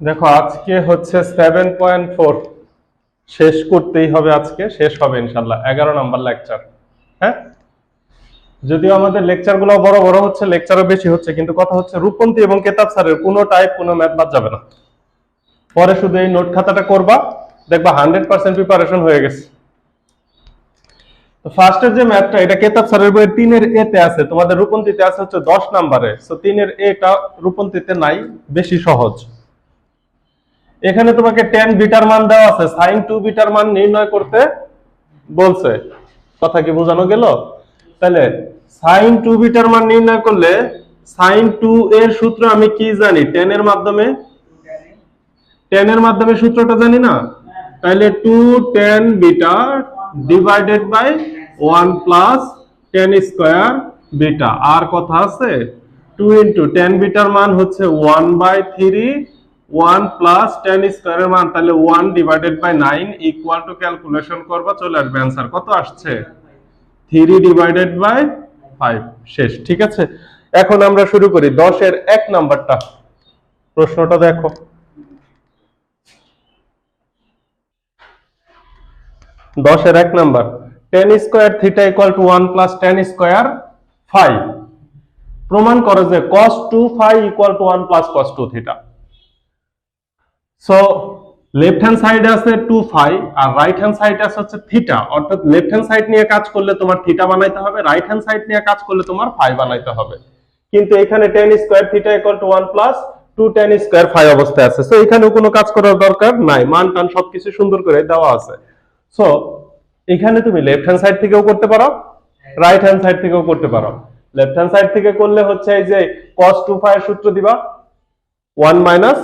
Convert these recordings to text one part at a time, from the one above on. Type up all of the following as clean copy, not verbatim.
দেখো আজকে হচ্ছে 7.4 শেষ করতেই হবে, আজকে শেষ হবে ইনশাল্লাহ 11 নাম্বার লেকচার। হ্যাঁ, যদিও আমাদের লেকচারগুলো বড় বড় হচ্ছে, লেকচারও বেশি হচ্ছে, কিন্তু কথা হচ্ছে রূপপন্থী এবং কেতাব স্যারের কোনো টাইপ কোনো ম্যাথ বাদ যাবে না। পরে শুধু এই নোট খাতাটা করবা, দেখবা 100% প্রিপারেশন হয়ে গেছে। তো ফার্স্টের যে ম্যাথটা, এটা কেতাব স্যারের বইয়ের 3 এর এ তে আছে, তোমাদের রূপপন্থীতে আছে হচ্ছে 10 নাম্বারে। সো 3 এর এটা রূপপন্থীতে নাই, বেশি সহজ। এখানে তোমাকে tan বিটার মান দেওয়া আছে, sin 2 বিটার মান নির্ণয় করতে বলছে। কথা কি বোঝানো গেল? তাহলে sin 2 বিটার মান নির্ণয় করলে sin 2 এর সূত্র আমি কি জানি? tan এর মাধ্যমে সূত্রটা জানি না? তাহলে 2 tan beta divided by 1 plus tan square beta. আর কথা আছে 2 ইনটু tan বিটার মান হচ্ছে 1/3 1 প্লাস tan স্কয়ারের মান, তাহলে 1 divided by 9 equal to, calculation করবা চলে আসবে आंसर কত আসছে 3 ডিভাইডেড বাই 5। শেষ। ঠিক আছে, এখন আমরা শুরু করি 10 এর 1 নাম্বারটা। প্রশ্নটা দেখো, 10 এর 1 number, tan square theta equal to 1 plus tan square phi. প্রমাণ করো যে cos 2 phi equal to 1 plus cos 2 theta. So left hand সাইডে আছে 2 ফাই আর রাইট হ্যান্ড সাইডে আছে হচ্ছে থিটা, অর্থাৎ লেফট হ্যান্ড সাইড নিয়ে কাজ করলে তোমার থিটা বানাইতে হবে, রাইট হ্যান্ড সাইড নিয়ে কাজ করলে তোমার ফাই বানাইতে হবে। কিন্তু এখানে tan square theta equal to 1 plus 2 tan square phi অবস্থায় আছে। সো এখানেও কোনো কাজ করার দরকার নাই, মান টান সবকিছু সুন্দর করে দেওয়া আছে। সো এখানে তুমি লেফট হ্যান্ড সাইড থেকেও করতে পারো, রাইট হ্যান্ড সাইড থেকেও করতে পারো। লেফট হ্যান্ড সাইড থেকে করলে হচ্ছে এই যে cos 2 ফাই এর সূত্র দিবা 1 মাইনাস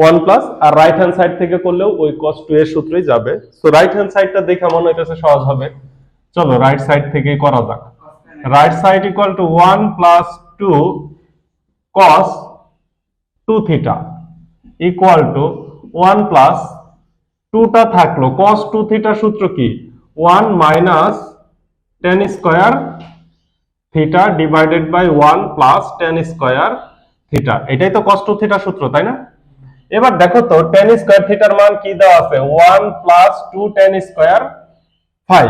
1 প্লাস, আর রাইট হ্যান্ড সাইড থেকে করলেও ওই cos 2 এর সূত্রই যাবে। সো রাইট হ্যান্ড সাইডটা দেখে মনে হইতেছে সহজ হবে, চলো রাইট সাইড থেকেই করা যাক। Right side equal to 1 plus 2 cos 2 theta equal to 1 plus 2টা থাকলো, cos 2 থিটা সূত্র কি 1 minus tan square theta divided by 1 plus tan square theta. এটাই তো cos 2 থিটা সূত্র, তাই না? এবার দেখো তো tan স্কয়ার থিটার মান কি দেওয়া আছে 1 plus 2 tan square phi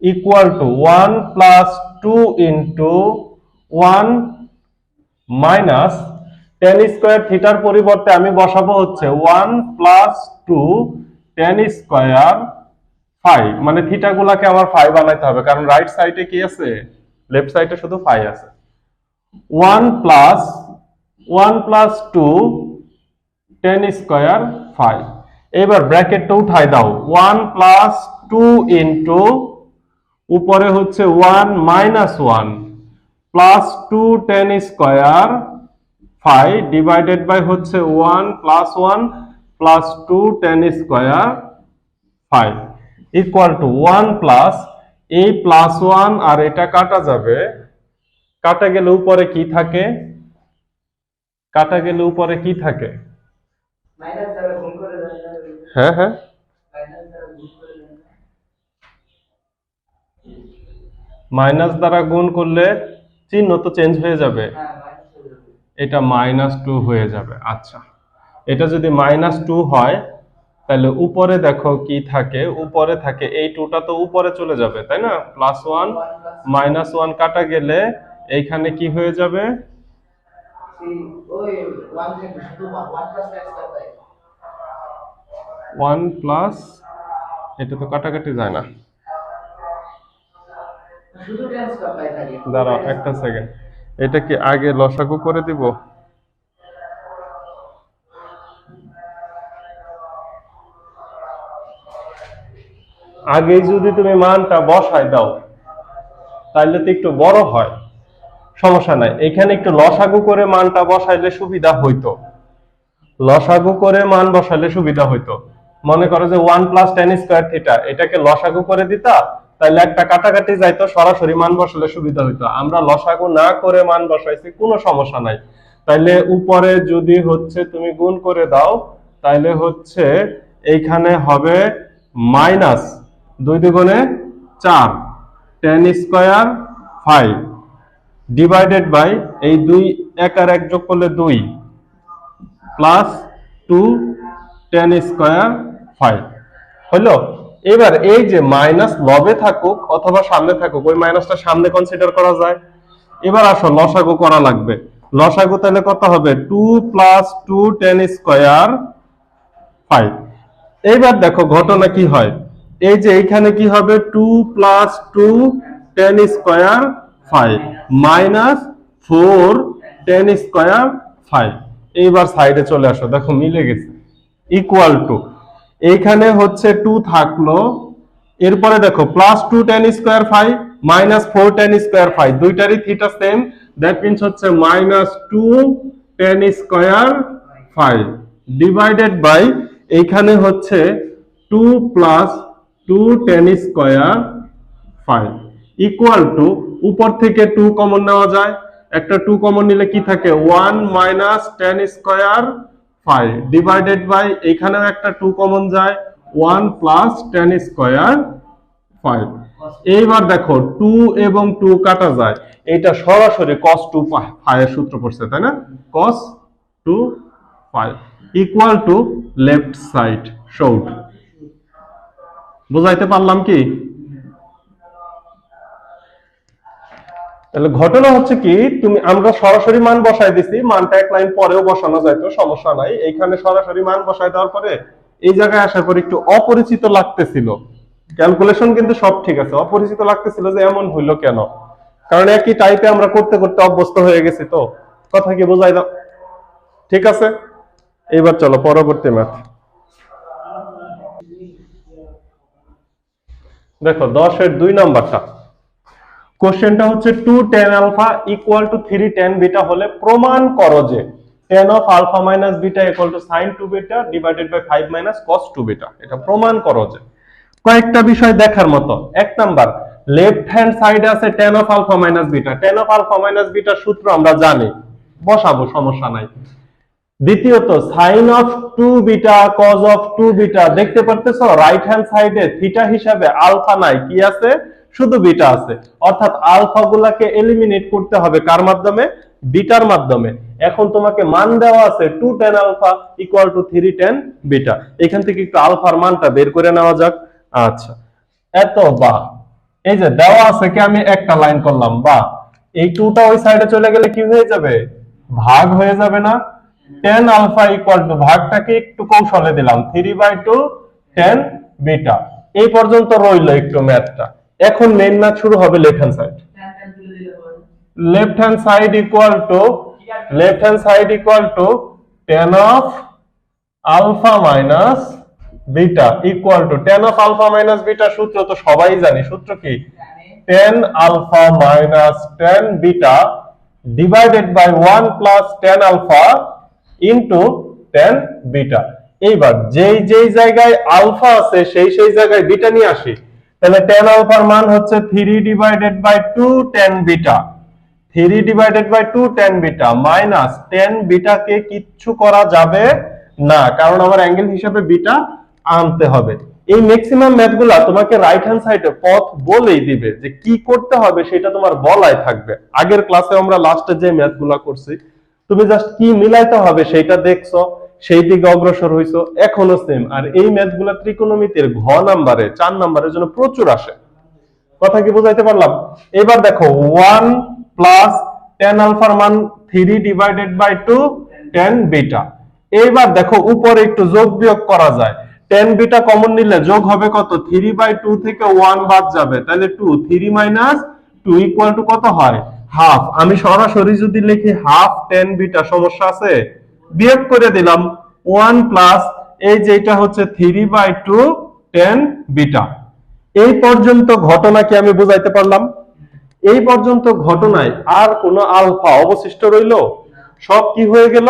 equal to 1 plus 2 into 1 minus tan square থিটার পরিবর্তে আমি বসাবো হচ্ছে 1 প্লাস 2 tan স্কয়ার ফাই, মানে থিটা গুলাকে আমার ফাই বানাইতে হবে, কারণ রাইট সাইডে কি আছে, লেফট সাইডে শুধু ফাই আছে। 1 প্লাস 2 tan স্কয়ার ফাই। এবার ব্র্যাকেটটা উঠাই দাও, 1 প্লাস 2 ইনটু উপরে হচ্ছে 1 minus 1 plus 2 tan square phi divided by হচ্ছে 1 plus 1 plus 2 tan square phi equal to 1 plus এই প্লাস 1 আর এটা কাটা যাবে, কাটা গেলে উপরে কি থাকে, কাটা গেলে উপরে কি থাকে, মাইনাস দ্বারা গুণ করে দেন। হ্যাঁ হ্যাঁ, মাইনাস দ্বারা গুণ করলে চিহ্ন তো চেঞ্জ হয়ে যাবে, এটা -2 হয়ে যাবে। আচ্ছা, এটা যদি -2 হয় তাহলে উপরে দেখো কি থাকে, উপরে থাকে এই 2টা তো উপরে চলে যাবে, তাই না? +1 -1 কাটা গেলে এইখানে কি হয়ে যাবে, ওই 1 থেকে শুধু 1 প্লাস x পাই 1 প্লাস, এটা তো কাটাকাটি যায় না, শুধু tan স্কয়ার পাই থাকে। দাঁড়াও একটা সেকেন্ড, এটা কি আগে লসাগু করে দিব? আগে যদি তুমি মানটা বসাই দাও তাহলে তো একটু বড় হয়, সমস্যা নাই, এখানে একটু লসাগু করে মানটা বসাইলে সুবিধা হইতো, লসাগু করে মান বসাইলে সুবিধা হইতো। মনে করো যে 1 প্লাস tan স্কয়ার থিটা, এটাকে লসাগু করে দিতা, তাহলে একটা কাটাকাটি যাইতো, সরাসরি মান বসালে সুবিধা হইতো। আমরা লসাগু না করে মান বসাইছি, কোনো সমস্যা নাই। তাইলে উপরে যদি হচ্ছে তুমি গুণ করে দাও, তাইলে হচ্ছে এইখানে হবে মাইনাস 2 দুগুণে 4 tan square phi divided by এই 2 1 আর 1 যোগ করলে 2 প্লাস টু টেন স্কোয়ার 5 হলো। এবার এই যে মাইনাস লবে থাকুক অথবা সামনে থাকুক, ওই মাইনাসটা সামনে কনসিডার করা যায়। এবার আসো লসাগু করা লাগবে। লসাগু তাহলে কত হবে? 2 প্লাস 2 টেন স্কোয়ার 5। এইবার দেখো ঘটনা কি হয়, এই যে এইখানে কি হবে? 2 plus 2 tan square 5 minus 4 tan square 5। এইবার সাইডে চলে আসো, দেখো মিলে গেছে। ইকুয়াল টু এইখানে হচ্ছে 2 থাকলো, এরপরে দেখো plus 2 tan square 5 minus 4 tan square 5, দুইটারই থিটা সেম, দ্যাট মিন্স হচ্ছে minus 2 tan square 5 divided by এইখানে হচ্ছে 2 plus 2 tan square 5 equal to উপর থেকে 2 কমন নেওয়া যায়, একটা 2 কমন নিলে কি থাকে? 1 minus tan square 5 divided by এইখানেও একটা 2 কমন যায়, 1 প্লাস টেন স্কোয়ার 5। এইবার দেখো 2 এবং 2 কাটা যায়, এটা সরাসরি cos 2 5 এর সূত্র পড়ছে, তাই না? cos 2 5 equal to left side showed. বুঝাইতে পারলাম কি? তাহলে ঘটনা হচ্ছে কি, আমরা সরাসরি মান বসাই দিছি, মানটা এক লাইন পরেও বসানো যাইতো, সমস্যা নাই। এইখানে সরাসরি মান বসাই দেওয়ার পরে এই জায়গায় আসার পর একটু অপরিচিত লাগতেছিল, ক্যালকুলেশন কিন্তু সব ঠিক আছে, অপরিচিত লাগতেছিল যে এমন হইলো কেন, কারণ একই টাইপে আমরা করতে করতে অভ্যস্ত হয়ে গেছি। তো কথা কি বোঝাই দাও? ঠিক আছে, এবার চলো পরবর্তী ম্যাথ দেখো। 10 এর 2 নাম্বারটা কোশ্চেনটা হচ্ছে 2 tan alpha equal to 3 tan beta হলে প্রমাণ করো যে tan of alpha minus beta equal to sin 2 beta divided by 5 minus cos 2 beta. এটা প্রমাণ করো যে। কয়েকটা বিষয় দেখার মতো। এক নাম্বার, লেফট হ্যান্ড সাইডে আছে tan of alpha minus beta. tan of alpha minus beta সূত্র আমরা জানি, বসাবো, সমস্যা নাই। দ্বিতীয়ত, sin of 2 beta cos of 2 beta, দেখতে পারতেছো রাইট হ্যান্ড সাইডে থিটা হিসাবে আলফা নাই, কি আছে? শুধু বিটা আছে। অর্থাৎ আলফা গুলাকে এলিমিনেট করতে হবে কার মাধ্যমে? বিটার মাধ্যমে। এখন তোমাকে মান দেওয়া আছে 2 tan alpha equal to 3 tan beta. এখান থেকে একটু আলফার মানটা বের করে নেওয়া যাক। আচ্ছা, এত বা এই যে দেওয়া আছে কি, আমি একটা লাইন করলাম, বা এই 2টা ওই সাইডে চলে গেলে কি হয়ে যাবে? ভাগ হয়ে যাবে না? tan আলফা ইকুয়াল টু, ভাগটাকে একটু কৌশলে দিলাম, 3/2 tan বিটা। এই পর্যন্ত রইলো একটু ম্যাথটা। এখন মেইন ম্যাথ শুরু হবে left hand side. Left hand side equal to tan of alpha minus beta equal to, tan of alpha minus beta সূত্র তো সবাই জানি, সূত্র কি? tan alpha minus tan beta divided by 1 plus tan alpha into tan beta. এইবার যেই জায়গায় alpha আছে সেই জায়গায় বিটা নিয়ে আসি। তাহলে tan আলফার মান হচ্ছে 3 divided by 2 tan beta, 3 divided by 2 tan beta minus tan বিটাকে কিচ্ছু করা যাবে না, কারণ আমার অ্যাঙ্গেল হিসাবে বিটা আনতে হবে। এই ম্যাক্সিমাম ম্যাথগুলা তোমাকে রাইট হ্যান্ড সাইডে পথ বলেই দিবে, যে কি করতে হবে সেটা তোমার বলাই থাকবে। আগের ক্লাসে আমরা লাস্টে যে ম্যাথগুলা করছি, তুমি জাস্ট কি মিলাইতে হবে সেটা দেখছো, সেই দিকে অগ্রসর হইছো, এখনো সেম। আর এই ম্যাথগুলা ত্রিকোণমিতির ঘ নাম্বারে 4 নাম্বারের জন্য প্রচুর আসে। কথা কি বুঝাইতে পারলাম? এবার দেখো 1 প্লাস tan আলফার মান 3 ডিভাইডেড বাই 2 tan বিটা। এইবার দেখো উপরে একটু যোগ বিয়োগ করা যায়, tan বিটা কমন নিলে যোগ হবে কত? 3/2 থেকে 1 বাদ যাবে, তাহলে 2, 3 মাইনাস 2 ইকুয়াল টু কত হয়? হাফ। আমি সরাসরি যদি লিখি হাফ tan বিটা, সমস্যা আছে? বিয়োগ করে দিলাম 1 প্লাস এই যে এটা হচ্ছে 3/2 tan বিটা। এই পর্যন্ত ঘটনা কি আমি বুঝাইতে পারলাম? এই পর্যন্ত ঘটনায় আর কোনো আলফা অবশিষ্ট রইলো? সব কি হয়ে গেল?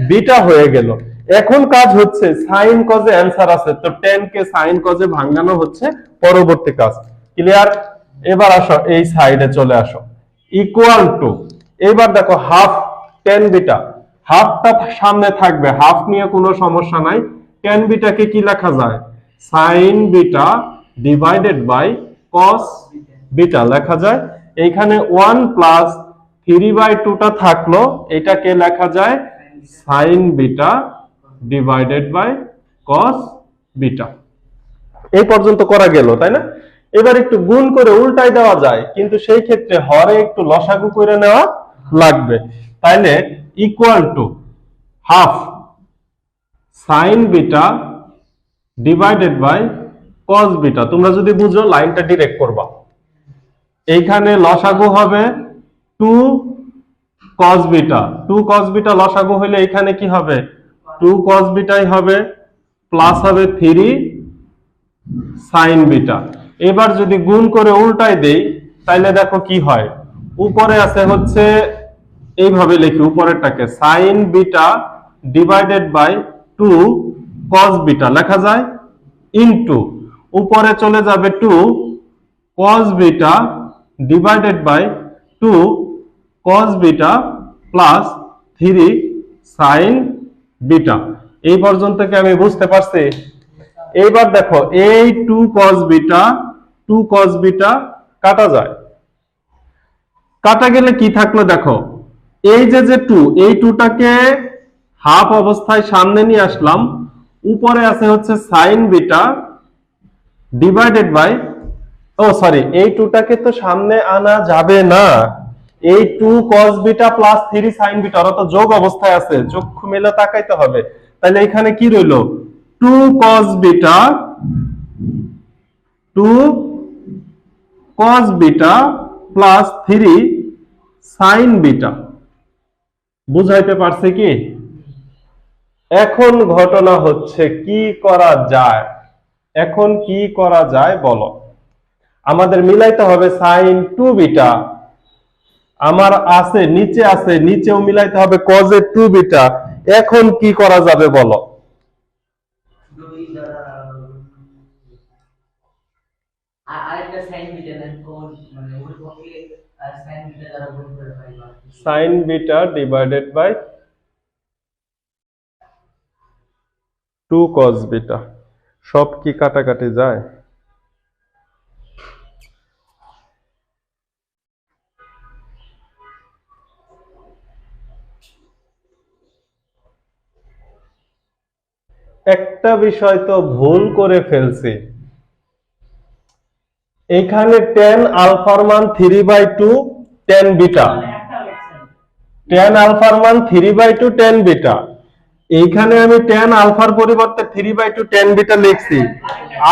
বিটা হয়ে গেল। এখন কাজ হচ্ছে সাইন কজে অ্যান্সার আছে, তো tan কে সাইন কজে ভাঙানো হচ্ছে পরবর্তী কাজ। ক্লিয়ার? এবার আসো এই সাইডে চলে আসো, ইকুয়াল টু, এবার দেখো হাফ tan বিটা, হাফটা সামনে থাকবে, হাফ নিয়ে কোনো সমস্যা নাই। tan বিটাকে কি লেখা যায়? Sine beta divided by cos beta লেখা যায়। এইখানে 1 প্লাস 3/2টা থাকলো, এটাকে লেখা যায় sine beta divided by cos beta. এই পর্যন্ত করা গেল, তাই না? এবার একটু গুণ করে উল্টাই দেওয়া যায়, কিন্তু সেই ক্ষেত্রে হরে একটু লসাগু করে নেওয়া লাগবে। তাইলে equal to half sine beta divided by cos beta. তোমরা যদি বুঝো লাইনটা ডিরেক্ট করবা। এইখানে লসাগু হবে 2 cos বিটা, 2 cos বিটা লসাগু হলে এখানে কি হবে? 2 cos বিটাই হবে, প্লাস হবে 3 sin বিটা। এবার যদি গুণ করে উল্টাই দেই তাহলে দেখো কি হয়, উপরে আছে হচ্ছে এইভাবে লিখি উপরেরটাকে sin beta divided by 2 cos beta লেখা যায়, ইনটু উপরে চলে যাবে 2 cos beta divided by 2 cos beta plus 3 sin beta. এই পর্যন্ত কি আমি বুঝতে পারছি? এইবার দেখো এই 2 cos বিটা কাটা যায়, কাটা গেলে কি থাকলো দেখো, এই যে 2, এই 2টাকে হাফ অবস্থায় সামনে নিয়ে আসলাম, উপরে আছে হচ্ছে sin beta divided by, oh sorry, এই 2টাকে তো সামনে আনা যাবে না, এই 2 cos beta plus 3 sin beta ওরা তো যোগ অবস্থায় আছে, চক্ষু মেলে তাকাইতে হবে। তাহলে এখানে কি রইলো, 2 cos beta 2 cos beta plus 3 sin beta. বুঝাইতে পারছে কি? এখন ঘটনা হচ্ছে কি করা যায়, এখন কি করা যায় বলো? আমাদের মিলাইতে হবে sin 2 বিটা, আমার আছে নিচে আছে, নিচেও মিলাইতে হবে cos 2 বিটা। এখন কি করা যাবে বলো? আরেকটা সাইন বিটা না কোন মানে ওই পক্ষে সাইন বিটা দ্বারা গুণ করে পাইবা sin beta divided by 2 cos beta. সব কি কাটাকাটি যায়? একটা বিষয় তো ভুল করে ফেলছি, এখানে tan আলফার মান 3/2 tan বিটা, tan আলফার মান 3/2 tan বিটা। এইখানে আমি tan আলফার পরিবর্তে 3/2 tan বিটা লিখছি,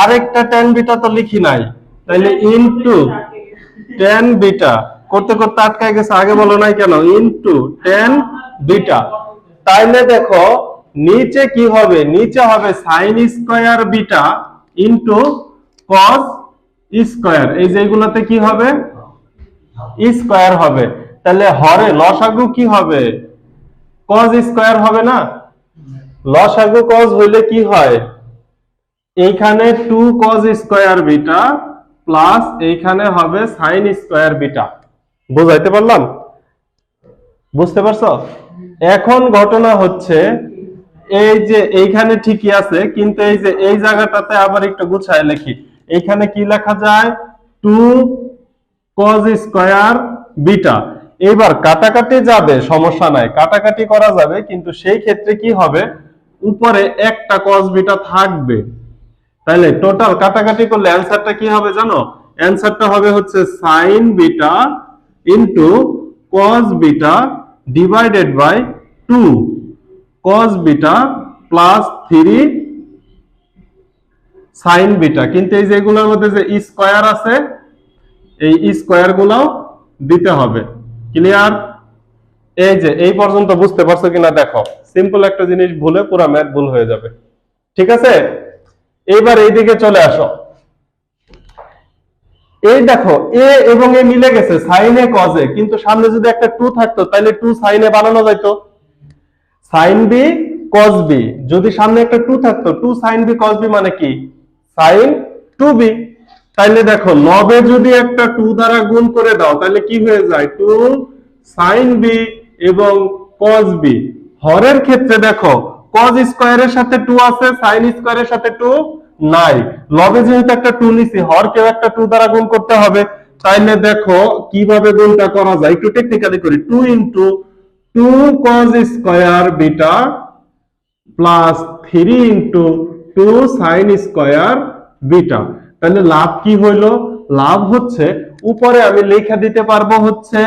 আরেকটা tan বিটা তো লিখি নাই, তাহলে ইনটু tan বিটা করতে করতে আটকায় গেছে, আগে বলো নাই কেন, ইনটু tan বিটা। তাইলে দেখো নিচে কি হবে, নিচে হবে sin square beta into cos square, এই যেগুলোতে কি হবে স্কয়ার হবে। তাহলে হরে লসাগু কি হবে, cos স্কয়ার হবে না? লসাগু cos হইলে কি হয়, এইখানে 2 cos স্কয়ার বিটা প্লাস এইখানে হবে sin স্কয়ার বিটা। বুঝাইতে পারলাম? বুঝতে পারছো? এখন ঘটনা হচ্ছে এই যে এইখানে ঠিকই আছে, কিন্তু এই যে এই জায়গাটাতে আবার একটু গুছায় লিখি, এইখানে কি লেখা যায় 2 cos স্কয়ার বিটা। এবার কাটাকাটি যাবে, সমস্যা নাই, কাটাকাটি করা যাবে, কিন্তু সেই ক্ষেত্রে কি হবে, উপরে একটা cos বিটা থাকবে। তাহলে টোটাল কাটাকাটি করলে অ্যানসারটা কি হবে জানো? অ্যানসারটা হবে হচ্ছে sin beta into cos beta divided by 2 cos beta plus 3 sin beta. কিন্তু এই যে এগুলোর মধ্যে যে স্কয়ার আছে, এই স্কয়ার গুলো দিতে হবে। ক্লিয়ার? এই যে এই পর্যন্ত বুঝতে পারছো কিনা দেখো, সিম্পল একটা জিনিস ভুলে পুরো ম্যাথ ভুল হয়ে যাবে। ঠিক আছে, এইবার এইদিকে চলে আসো। এই দেখো এ এবং এ মিলে গেছে sin এ cos এ, কিন্তু সামনে যদি একটা 2 থাকতো তাহলে 2 sin এ বানানো যাইতো, sin b cos b। যদি সামনে একটা 2 থাকতো 2 sin b cos b মানে কি sin 2b। তাইলে দেখো লবে যদি একটা 2 দ্বারা গুণ করে দাও তাহলে কি হয়ে যায় 2 sin b এবং cos b। হরের ক্ষেত্রে দেখো cos স্কয়ারের সাথে 2 আছে, sin স্কয়ারের সাথে 2 নাই, লবে যেহেতু একটা 2 নিছি, হরকেও একটা 2 দ্বারা গুণ করতে হবে। তাইলে দেখো কিভাবে গুণটা করা যায়, একটু টেকনিক্যালি করি। 2 into 2 cos square beta plus 3 into 2 sine square beta. তাহলে লাভ কি হইলো? লাভ হচ্ছে উপরে আমি লেখা দিতে পারবো হচ্ছে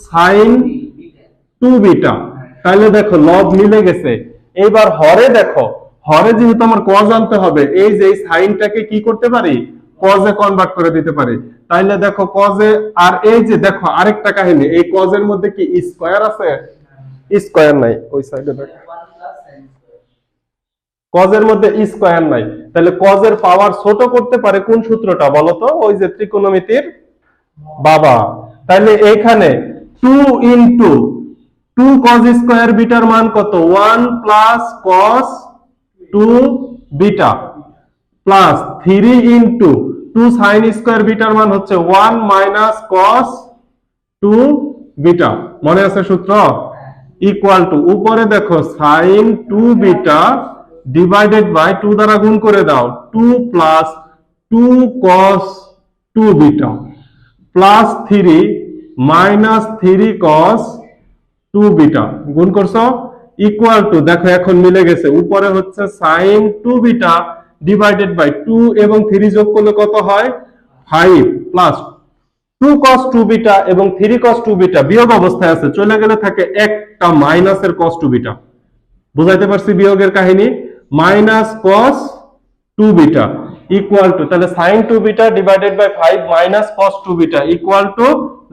সাইন 2 বিটা। তাহলে দেখো লব মিলে গেছে। এইবার হরে দেখো, হরে যেহেতু আমার কজ আনতে হবে, এই যে এই সাইনটাকে কি করতে পারি? কজে কনভার্ট করে দিতে পারি। তাইলে দেখো কজে, আর এই যে দেখো আরেকটা কাহিনী, এই কজের মধ্যে কি স্কয়ার আছে? স্কয়ার নাই, ওই সাইডে দেখো 1 plus sin square। কজের মধ্যে স্কয়ার নাই। তাহলে কজের পাওয়ার ছোট করতে পারে কোন সূত্রটা বলো তো? ওই যে ত্রিকোণমিতির বাবা। তাহলে এখানে 2 ইনটু 2 cos স্কয়ার বিটার মান কত? 1 plus cos 2 beta plus 3 into 2 sin square bitter মান হচ্ছে 1 মাইনাস cos 2 বিটা। মনে আছে সূত্র? ইকুয়াল টু উপরে দেখো sin 2 বিটা ডিভাইডেড বাই 2 দ্বারা গুণ করে দাও, 2 plus 2 cos 2 beta plus 3 minus 3 cos 2 beta গুণ করছো, ইকুয়াল টু দেখো এখন মিলে গেছে। উপরে হচ্ছে sin 2 বিটা ডিভাইডেড বাই 2 এবং 3 যোগ করলে কত হয়? 5 প্লাস 2 cos 2 বিটা এবং 3 cos 2 বিটা বিয়োগ অবস্থায় আছে, চলে গেলে থাকে একটা মাইনাসের cos 2 বিটা। বুঝাইতে পারছি বিয়োগের কাহিনী? Minus cos 2 beta equal to, তাহলে sin 2 beta divided by 5 minus cos 2 beta equal to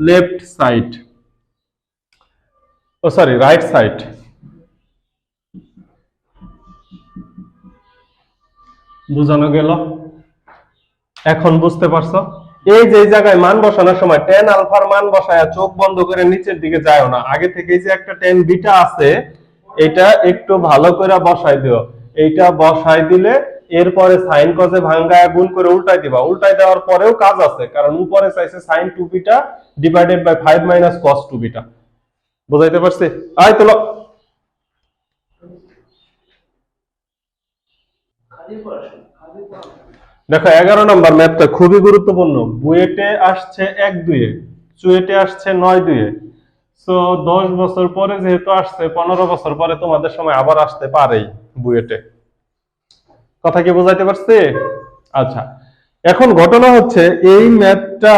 left side, oh sorry right side. বুঝানো গেল? এখন বুঝতে পারছো? এই যে জায়গায় মান বসানোর সময় tan আলফার মান বসায় চোখ বন্ধ করে নিচের দিকে যায়ও না, আগে থেকে যে একটা tan বিটা আছে এটা একটু ভালো করে বসাই দিও। এইটা বসাই দিলে এরপরে sin cos এ ভাঙায় গুণ করে উল্টাই দিবা। উল্টাই দেওয়ার পরেও কাজ আছে, কারণ উপরে চাইছে sin 2 beta divided by 5 minus cos 2 beta. বুঝাইতে পারছি? আয় তোলো। দেখো 11 নম্বর ম্যাথটা খুবই গুরুত্বপূর্ণ। বুয়েটে আসছে 1-2-এ, চুয়েটে আসছে 9-2-এ। সো 10 বছর পরে যেহেতু আসছে, 15 বছর পরে তোমাদের সময় আবার আসতে পারেই বুয়েটে। কথা কি বুঝাইতে পারছি? আচ্ছা, এখন ঘটনা হচ্ছে এই ম্যাথটা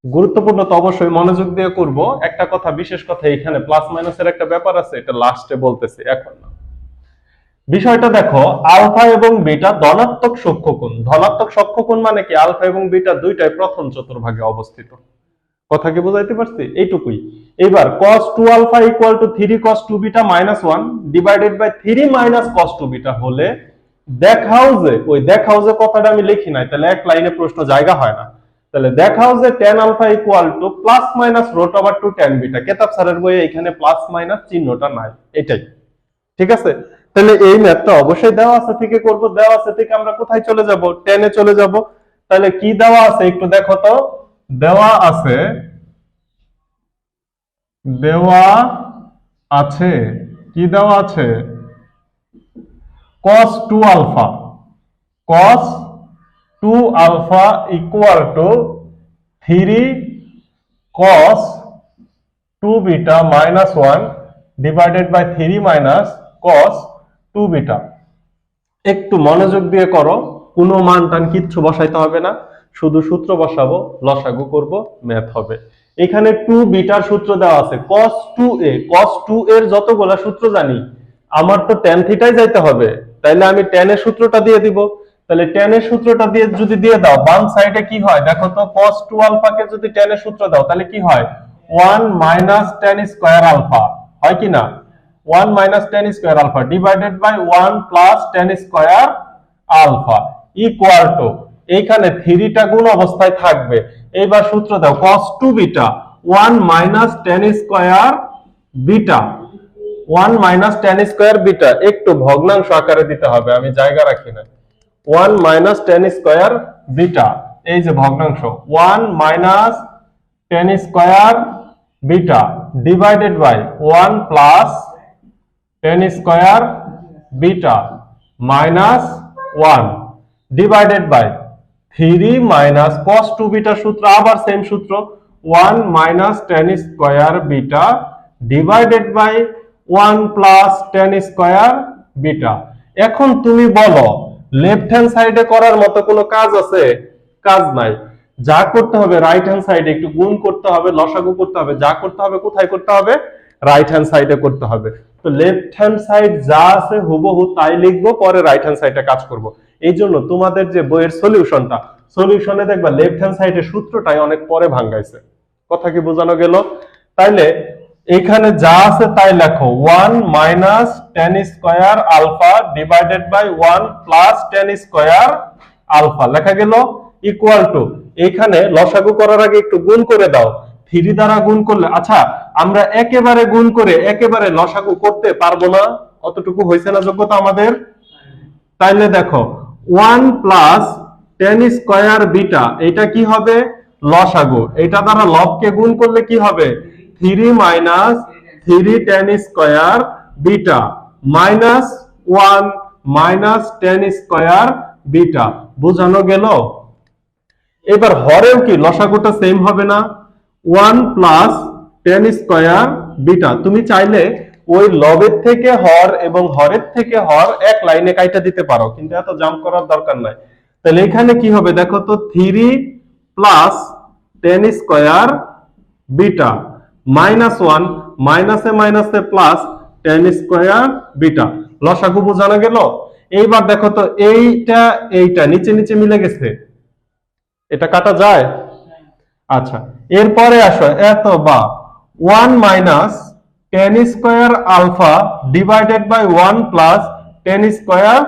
গুরুত্বপূর্ণ তো অবশ্যই মনোযোগ দিয়ে করব। একটা কথা, বিশেষ কথা, এখানে প্লাস মাইনাসের একটা ব্যাপার আছে, এটা লাস্টে বলতেছি, এখন না। বিষয়টা দেখো, আলফা এবং বিটা ধনাত্মক সূক্ষ্মকোণ। ধনাত্মক সূক্ষ্মকোণ মানে কি? আলফা এবং বিটা দুইটাই প্রথম চতুর্ভাগে অবস্থিত। কথা কি বুঝাইতে পারছি? এইটুকুই। এবার cos 2 alpha equal to 3 cos 2 beta minus 1 divided by 3 minus cos 2 beta হলে দেখাও যে, ওই দেখাও যে কথাটা আমি লিখি নাই, তাহলে এক লাইনে প্রশ্ন জায়গা হয় না। তাহলে দেখাও যে tan alpha equal to plus minus root over 2 tan beta. কেতাব স্যারের বইয়ে এখানে প্লাস মাইনাস চিহ্নটা নাই, এটাই। ঠিক আছে? তাহলে এই ম্যাথটা অবশ্যই দেওয়া আছে থেকে করব। দেওয়া আছে থেকে আমরা কোথায় চলে যাব? tan এ চলে যাব। তাহলে কি দেওয়া আছে একটু দেখো তো। দেওয়া আছে কি দেওয়া আছে? cos 2 alpha, cos 2 alpha equal to 3 cos 2 beta minus 1 divided by 3 minus cos 2 beta. একটু মনোযোগ দিয়ে করো, কোনো মান টান কিচ্ছু বসাইতে হবে না, শুধু সূত্র বসাবো, লসাগু করব, ম্যাথ হবে। এখানে 2 বিটার সূত্র দেওয়া আছে, cos 2a। cos 2 এর যতগুলা সূত্র জানি, আমার তো tan থিটাই যাইতে হবে, তাইলে আমি tan এর সূত্রটা দিয়ে দিব। তাহলে tan এর সূত্রটা দিয়ে যদি দিয়ে দাও, বাম সাইডে কি হয় দেখো তো। cos 2 আলফাকে যদি tan এর সূত্র দাও তাহলে কি হয়? 1 মাইনাস tan স্কয়ার আলফা, হয় কি না? 1 minus tan square alpha divided by 1 plus tan square alpha equal to, এইখানে 3 টা গুণ অবস্থায় থাকবে। এইবার সূত্র দাও, cos 2 beta 1 minus tan square beta, 1 minus tan square beta. একটু ভগ্নাংশ আকারে দিতে হবে, আমি জায়গা রাখি না। 1 মাইনাস tan স্কয়ার বিটা, এই যে ভগ্নাংশ, 1 minus tan square beta divided by 1 plus tan square beta minus 1 divided by 3 minus cos 2 beta সূত্র, আবার সেম সূত্র, 1 minus tan square beta divided by 1 plus tan square beta. এখন তুমি বলো left hand সাইডে করার মতো কোনো কাজ আছে? কাজ নাই। যা করতে হবে রাইট হ্যান্ড সাইডে একটু গুণ করতে হবে, লসাগু করতে হবে। যা করতে হবে কোথায় করতে হবে? রাইট হ্যান্ড সাইডে করতে হবে। তো লেফট হ্যান্ড সাইড যা আছে হুবহু তাই লিখবো, পরে রাইট হ্যান্ড সাইডে কাজ করব। এই জন্য তোমাদের যে বইয়ের সলিউশনে দেখবা লেফট হ্যান্ড সাইডের সূত্রটাই অনেক পরে ভাঙাইছে। কথা কি বোঝানো গেল? তাইলে এখানে যা আছে তাই লেখো, 1 minus tan square alpha divided by 1 plus tan square alpha লেখা গেল, ইকুয়াল টু এখানে লসাগু করার আগে একটু গুণ করে দাও। 3 দ্বারা গুণ করলে, আচ্ছা আমরা একেবারে গুণ করে একেবারে লসাগু করতে পারবো না, অতটুকু হয়েছে না যোগ্যতা আমাদের। তাইলে দেখো 1 প্লাস টেন স্কয়ার বিটা, এটা কি হবে? লসাগু। এটা দ্বারা লবকে গুণ করলে কি হবে? 3 minus 3 ten square beta minus 1 minus tan square beta. বোঝানো গেল? এবার হরেও কি লসাগুটা সেম হবে না? 1 প্লাস টেন স্কয়ার বিটা। তুমি চাইলে ওই লবের থেকে হর এবং হরের থেকে হর এক লাইনে কাইটা দিতে পারো, কিন্তু এত জাম্প করার দরকার নাই। তাহলে এখানে কি হবে দেখো তো, 3 plus tan square beta minus 1 মাইনাসে মাইনাসে প্লাস টেন স্কয়ার বিটা। লসাগু বোঝানো গেল? এইবার দেখো তো এইটা নিচে নিচে মিলে গেছে, এটা কাটা যায়? আচ্ছা, এরপরে আসো এত বা 1 minus tan square alpha divided by 1 plus tan square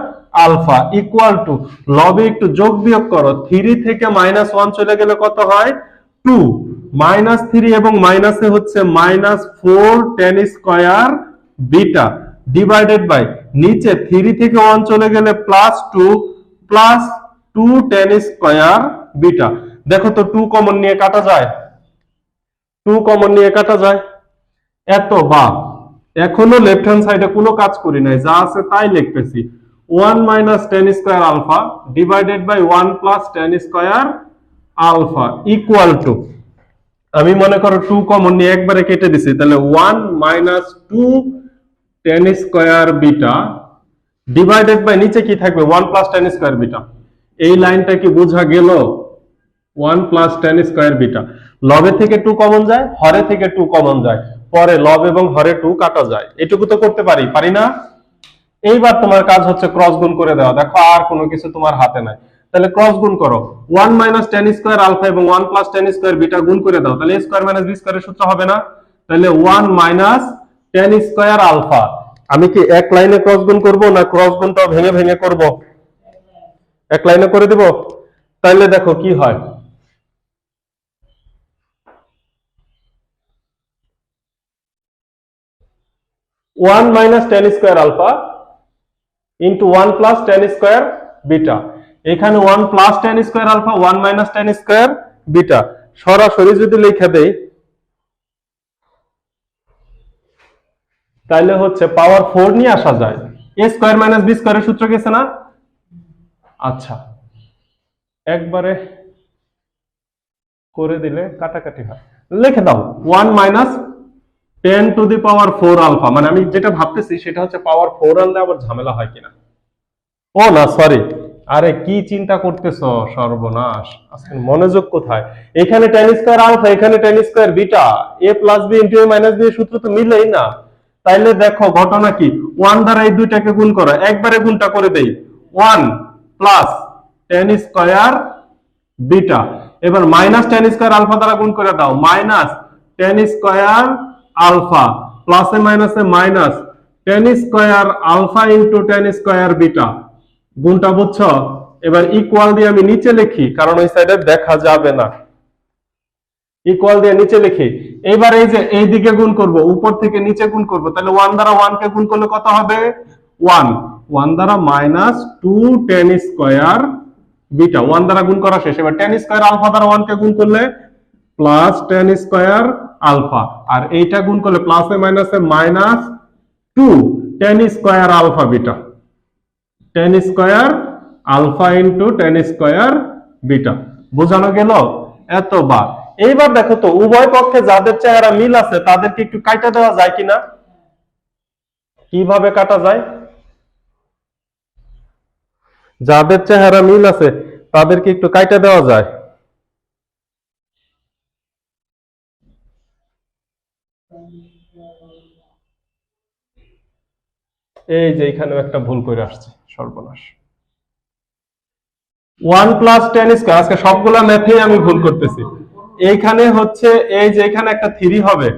alpha equal to, লবে একটু যোগ বিয়োগ করো, 3 থেকে মাইনাস 1 চলে গেলে কত হয়? 2 মাইনাস 3 এবং মাইনাসে হচ্ছে minus 4 tan square beta divided by নিচে 3 থেকে 1 চলে গেলে প্লাস 2 টেন স্কয়ার বিটা। দেখো তো 2 কমন নিয়ে কাটা যায়? 2 কমন নিয়ে কাটা যায়। এত বা এখনো লেফট হ্যান্ড সাইডে কোনো কাজ করি নাই, যা আছে তাই লিখতেছি। 1 minus tan square alpha divided by 1 plus tan square alpha equal to, আমি মনে করো 2 কমন নিয়ে একবারে কেটে দিছি, তাহলে 1 minus 2 tan square beta divided by নিচে কি থাকবে? 1 প্লাস টেন স্কয়ার বিটা। এই লাইনটা কি বোঝা গেল? 1 প্লাস টেন স্কয়ার বিটা। লবে থেকে 2 কমন যায়, হরে থেকে 2 কমন যায়, পরে লব এবং হরে 2 কাটা যায়। এটুকু তো করতে পারি না? এইবার তোমার কাজ হচ্ছে ক্রস গুণ করে দেওয়া। দেখো আর কোনো কিছু তোমার হাতে নাই, তাহলে ক্রস গুণ করো। 1 মাইনাস টেন স্কয়ার আলফা এবং 1 প্লাস টেন স্কয়ার বিটা গুণ করে দাও, তাহলে a স্কয়ার মাইনাস b স্কয়ারের সূত্র হবে না? তাহলে 1 মাইনাস টেন স্কয়ার আলফা। আমি কি এক লাইনে ক্রস গুণ করব, না ক্রস গুণটাও ভেঙে ভেঙে করব? এক লাইনে করে দেব। তাহলে দেখো কি হয়, 1 minus tan square alpha into 1 plus tan square beta. এখানে 1 plus tan square alpha, 1 minus tan square beta. সরাসরি যদি লিখে দেই তাহলে হচ্ছে পাওয়ার 4 নিয়ে আসা যায়। a স্কয়ার মাইনাস b স্কয়ারের সূত্র গেছে না? আচ্ছা, একবারে করে দিলে কাটাকাটি হয়। লিখে দাও 1 minus 10 to the power 4 alpha. মানে আমি যেটা ভাবতেছি সেটা হচ্ছে পাওয়ার 4 আনলে আবার ঝামেলা হয় কিনা। ও না, সরি, আরে কি চিন্তা করতেছো, সর্বনাশ, আজকে মনোযোগ কোথায়? এখানে টেন স্কয়ার আলফা, এখানে ten square beta, a plus b into a minus b এর সূত্র তো মিলেই না। তাইলে দেখো ঘটনা কি, 1 দ্বারা এই দুইটাকে গুণ করো, একবারে গুণটা করে দেই, 1 প্লাস টেন স্কয়ার বিটা। এবার মাইনাস টেন স্কয়ার আলফা দ্বারা গুণ করে দাও, মাইনাস টেন স্কয়ার আলফা প্লাসে মাইনাসে minus tan square alpha into tan square beta. গুণটা বুঝছো? এবার ইকুয়াল দিয়ে আমি নিচে লিখি, কারণ ওই সাইডে দেখা যাবে না। ইকুয়াল দিয়ে নিচে লিখি। এবার এই যে এই দিকে গুণ করব, উপর থেকে নিচে গুণ করব, তাহলে 1 দ্বারা 1 কে গুণ করলে কত হবে? 1 দ্বারা মাইনাস 2 টেন স্কয়ার বিটা। 1 দ্বারা গুণ করা শেষ। এবার টেন স্কয়ার আলফা দ্বারা 1 কে গুণ করলে প্লাস টেন স্কয়ার আলফা, আর এইটা গুণ করলে প্লাসে মাইনাসে minus 2 tan square alpha beta. Tan square alpha into tan square beta. বোঝানো গেল? এত বা এইবার দেখো তো উভয় পক্ষে যাদের চেহারা মিল আছে তাদেরকে একটু কাটা দেওয়া যায় কিনা? কিভাবে কাটা যায়? যাদের চেহারা মিল আছে তাদেরকে একটু কাইটা দেওয়া যায়। এই যে এখানেও একটা ভুল করে আসছে, সর্বনাশ। 1 প্লাস 10 স্কয়ার, আজকে সবগুলা ম্যাথেই আমি ভুল করতেছি। এইখানে হচ্ছে এই যে এখানে একটা 3 হবে,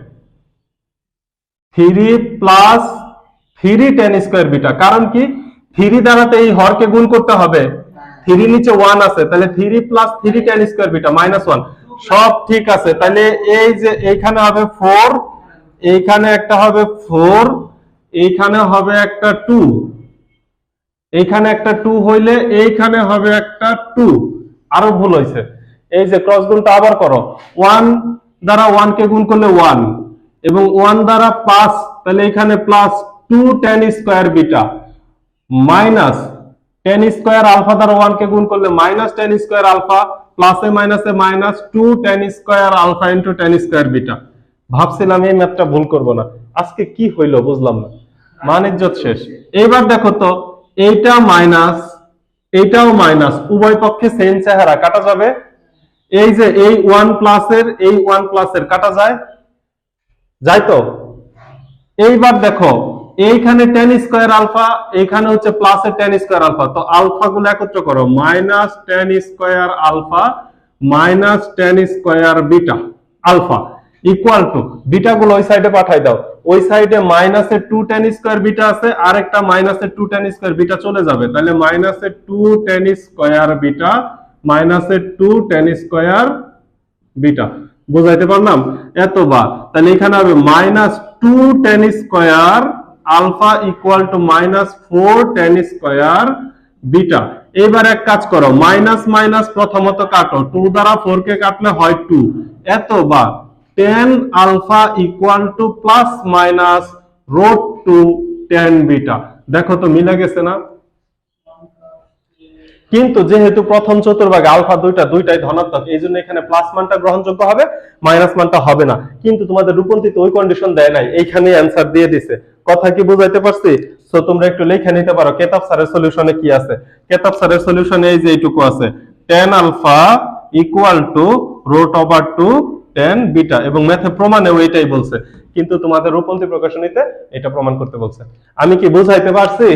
3 প্লাস 3 10 স্কয়ার বিটা। কারণ কি 3 দ্বারাতে এই হরকে গুণ করতে হবে, 3 নিচে 1 আছে, তাহলে 3 প্লাস 3 10 স্কয়ার বিটা -1। সব ঠিক আছে, তাহলে এই যে এইখানে হবে 4, এইখানে একটা হবে 4, এইখানে হবে একটা 2, এইখানে একটা 2 হইলে এইখানে হবে একটা 2। আরো ভুল হয়েছে, এই যে ক্রস গুণটা আবার করো, 1 দ্বারা 1 কে গুণ করলে 1 এবং 1 দ্বারা 5, তাহলে এখানে plus 2 10 square beta minus 10 square alpha দ্বারা 1 কে গুণ করলে মাইনাস 10 স্কয়ার আলফা, প্লাসে মাইনাসে minus 2 10 square alpha into 10 square beta. ভাবছিলাম এই ম্যাথটা ভুল করব না, আজকে কি হইলো বুঝলাম না, মান ইজ্জত শেষ। এইবার দেখো তো, এইটা মাইনাস এইটাও মাইনাস, উভয় পক্ষে সেম চেহারা, কাটা যাবে। এই যে এই 1 প্লাসের এই 1 প্লাসের কাটা যায়, যায় তো। এইবার দেখো এইখানে 10 স্কয়ার আলফা, এইখানে হচ্ছে প্লাসের 10 স্কয়ার আলফা, তো আলফা গুলো একত্র করো, minus 10 square alpha minus 10 square beta alpha equal to, beta গুলো ওই সাইডে পাঠাই দাও, ওই সাইডে মাইনাসের 2 10 স্কয়ার বিটা আছে, আর একটা মাইনাসের 2 10 স্কয়ার বিটা চলে যাবে, তাহলে মাইনাসের 2 10 স্কয়ার বিটা মাইনাসের 2 10 স্কয়ার বিটা। বুঝাইতে পারলাম? এতবার, তাহলে এখানে হবে minus 2 10 square alpha equal to minus 4 10 square beta. এবার এক কাজ করো, মাইনাস মাইনাস প্রথমত কাটো, 2 দ্বারা 4 কে কাটলে হয় 2, এতবার 10 alpha equal to plus minus root 2 10 beta. দেখো তো মিলে গেছে না? কিন্তু যেহেতু প্রথম চতুর্ভাগে আলফা দুইটাই ধনাত্মক, এই জন্য এখানে প্লাস মানটা গ্রহণযোগ্য হবে, মাইনাস মানটা হবে না। কিন্তু তোমাদের রূপন্তিতে ওই কন্ডিশন দেয় নাই, এইখানে অ্যান্সার দিয়ে দিছে। কথা কি বুঝাইতে পারছি? সো তোমরা একটু লিখে নিতে পারো কেতাব স্যারের সলিউশনে কি আছে। কেতাব স্যারের সলিউশনে এই যে এইটুকু আছে, 10 alpha equal to root over 2 10 beta, এবং ম্যাথে প্রমাণেও এটাই বলছে, কিন্তু তোমাদের রূপন্তি প্রকাশনীতে এটা প্রমাণ করতে বলছে। আমি কি বুঝাইতে পারছি?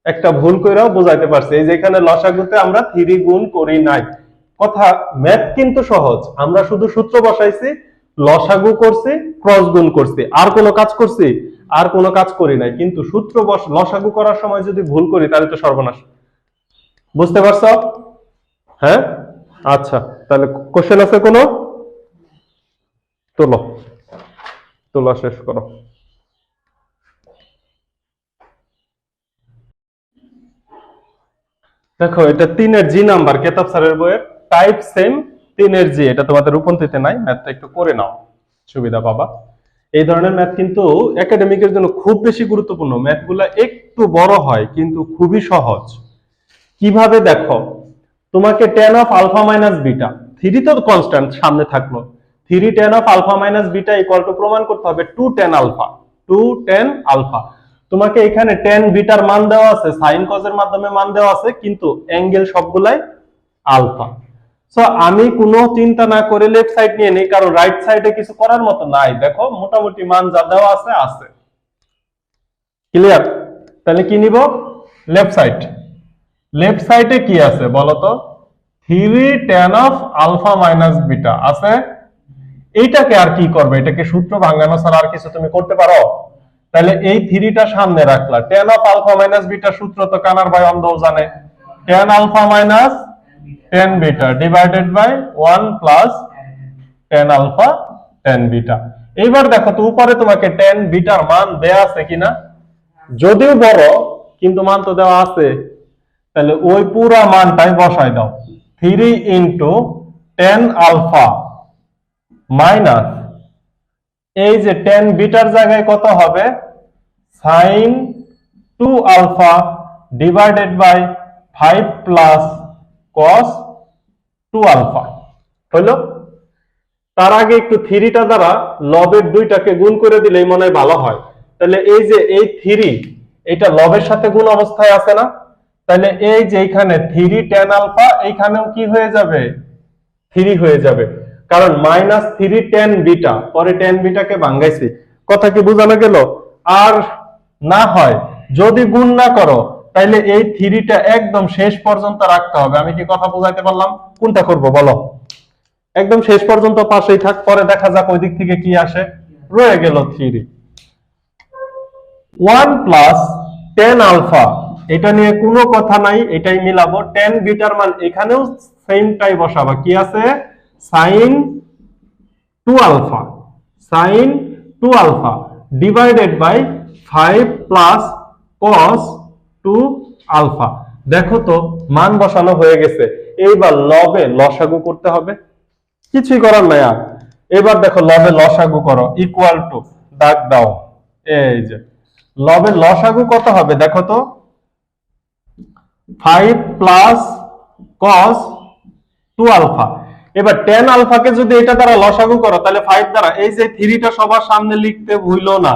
একটা ভুল কইরাও বোঝাইতে পারছি। এই যে এখানে লসাগুতে আমরা 3 গুণ করি নাই। কথা, ম্যাথ কিন্তু সহজ, আমরা শুধু সূত্র বসাইছি, লসাগু করছি, ক্রস গুণ করছি, আর কোনো কাজ করছি? আর কোনো কাজ করি নাই। কিন্তু সূত্র লসাগু করার সময় যদি ভুল করি তাহলে তো সর্বনাশ। বুঝতে পারছো? হ্যাঁ, আচ্ছা, তাহলে কোশ্চেন আছে কোনো? তোলো, তোলা শেষ করো। দেখো এটা 3 জি নাম্বার, কেতাব স্যারের বইয়ের, টাইপ সেম 3 জি। এটা তোমাদের রূপন্তিতে নাই, ম্যাথটা একটু করে নাও, সুবিধা পাবা। এই ধরনের ম্যাথ কিন্তু একাডেমিকের জন্য খুব বেশি গুরুত্বপূর্ণ। ম্যাথগুলা একটু বড় হয় কিন্তু খুবই সহজ। কিভাবে দেখো, তোমাকে tan of alpha minus beta, 3 তো কনস্ট্যান্ট সামনে থাকলো, 3 tan of alpha minus beta equal to প্রমাণ করতে হবে 2 tan আলফা, 2 tan আলফা। তোমাকে এখানে tan বিটার মান দেওয়া আছে, সাইন কজের মাধ্যমে মান দেওয়া আছে, কিন্তু অ্যাঙ্গেল সবগুলাই আলফা। সো আমি কোনো চিন্তা না করে লেফট সাইড নিয়ে নেই, কারণ রাইট সাইডে কিছু করার মতো নাই। দেখো মোটামুটি মান যা দেওয়া আছে আছে। ক্লিয়ার? তাহলে কি নিব? Left side. লেফট সাইডে কি আছে বলো তো? 3 tan of alpha minus beta আছে। এইটাকে আর কি করবে? এটাকে সূত্র ভাঙানো ছাড়া আর কিছু তুমি করতে পারো? তাহলে এই 3টা সামনে রাখলা, tan of alpha minus beta সূত্র তো কানার ভাই অন্ধও জানে, tan alpha minus tan beta divided by 1 plus tan alpha tan beta. এইবার দেখো তো উপরে তোমাকে tan বিটার মান দেয়া আছে কিনা, যদিও বড় কিন্তু মান তো দেওয়া আছে, তাহলে ওই পুরো মানটাই বসাই দাও, 3 ইনটু tan আলফা মাইনাস, এই যে tan বিটার জায়গায় কত হবে, sin 2 alpha divided by 5 plus cos 2 alpha. হলো? তার আগে একটু 3টা দ্বারা লবের 2টাকে গুণ করে দিলেই মনে হয় ভালো হয়। তাহলে এই যে এই 3 এটা লবের সাথে গুণ অবস্থায় আছে না, তাহলে এই যে এখানে 3 tan আলফা এইখানেও কি হয়ে যাবে 3 হয়ে যাবে, কারণ -3 tan বিটা, পরে tan বিটাকে ভাঙাইছি। কথা কি বোঝানো গেল? আর না হয় যদি গুণ না করো তাহলে এই 3টা একদম শেষ পর্যন্ত রাখতে হবে। আমি কি কথা বোঝাইতে পারলাম? কোনটা করব বলো? একদম শেষ পর্যন্ত পাশেই থাক, পরে দেখা যাক ওই দিক থেকে কি আসে। রয়ে গেল 3 1 প্লাস tan আলফা, এটা নিয়ে কোনো কথা নাই, এটাই মিলাবো। tan বিটার মান এখানেও সেমটাই বসাবা, কি আছে sin 2 alpha, sin 2 alpha divided by 5 plus cos 2 alpha. দেখো তো মান বসানো হয়ে গেছে, এইবার লবে লসাগু করতে হবে, কিছুই করার নাই আর। এবার দেখো লবে লসাগু করো, ইকুয়াল টু দাগ দাও, এই যে লবে লসাগু কত হবে দেখো তো, 5 প্লাস cos 2 আলফা। এবার tan আলফাকে যদি এটা দ্বারা লসাগু করো তাহলে 5 দ্বারা, এই যে 3টা সবার সামনে লিখতে ভুলো না।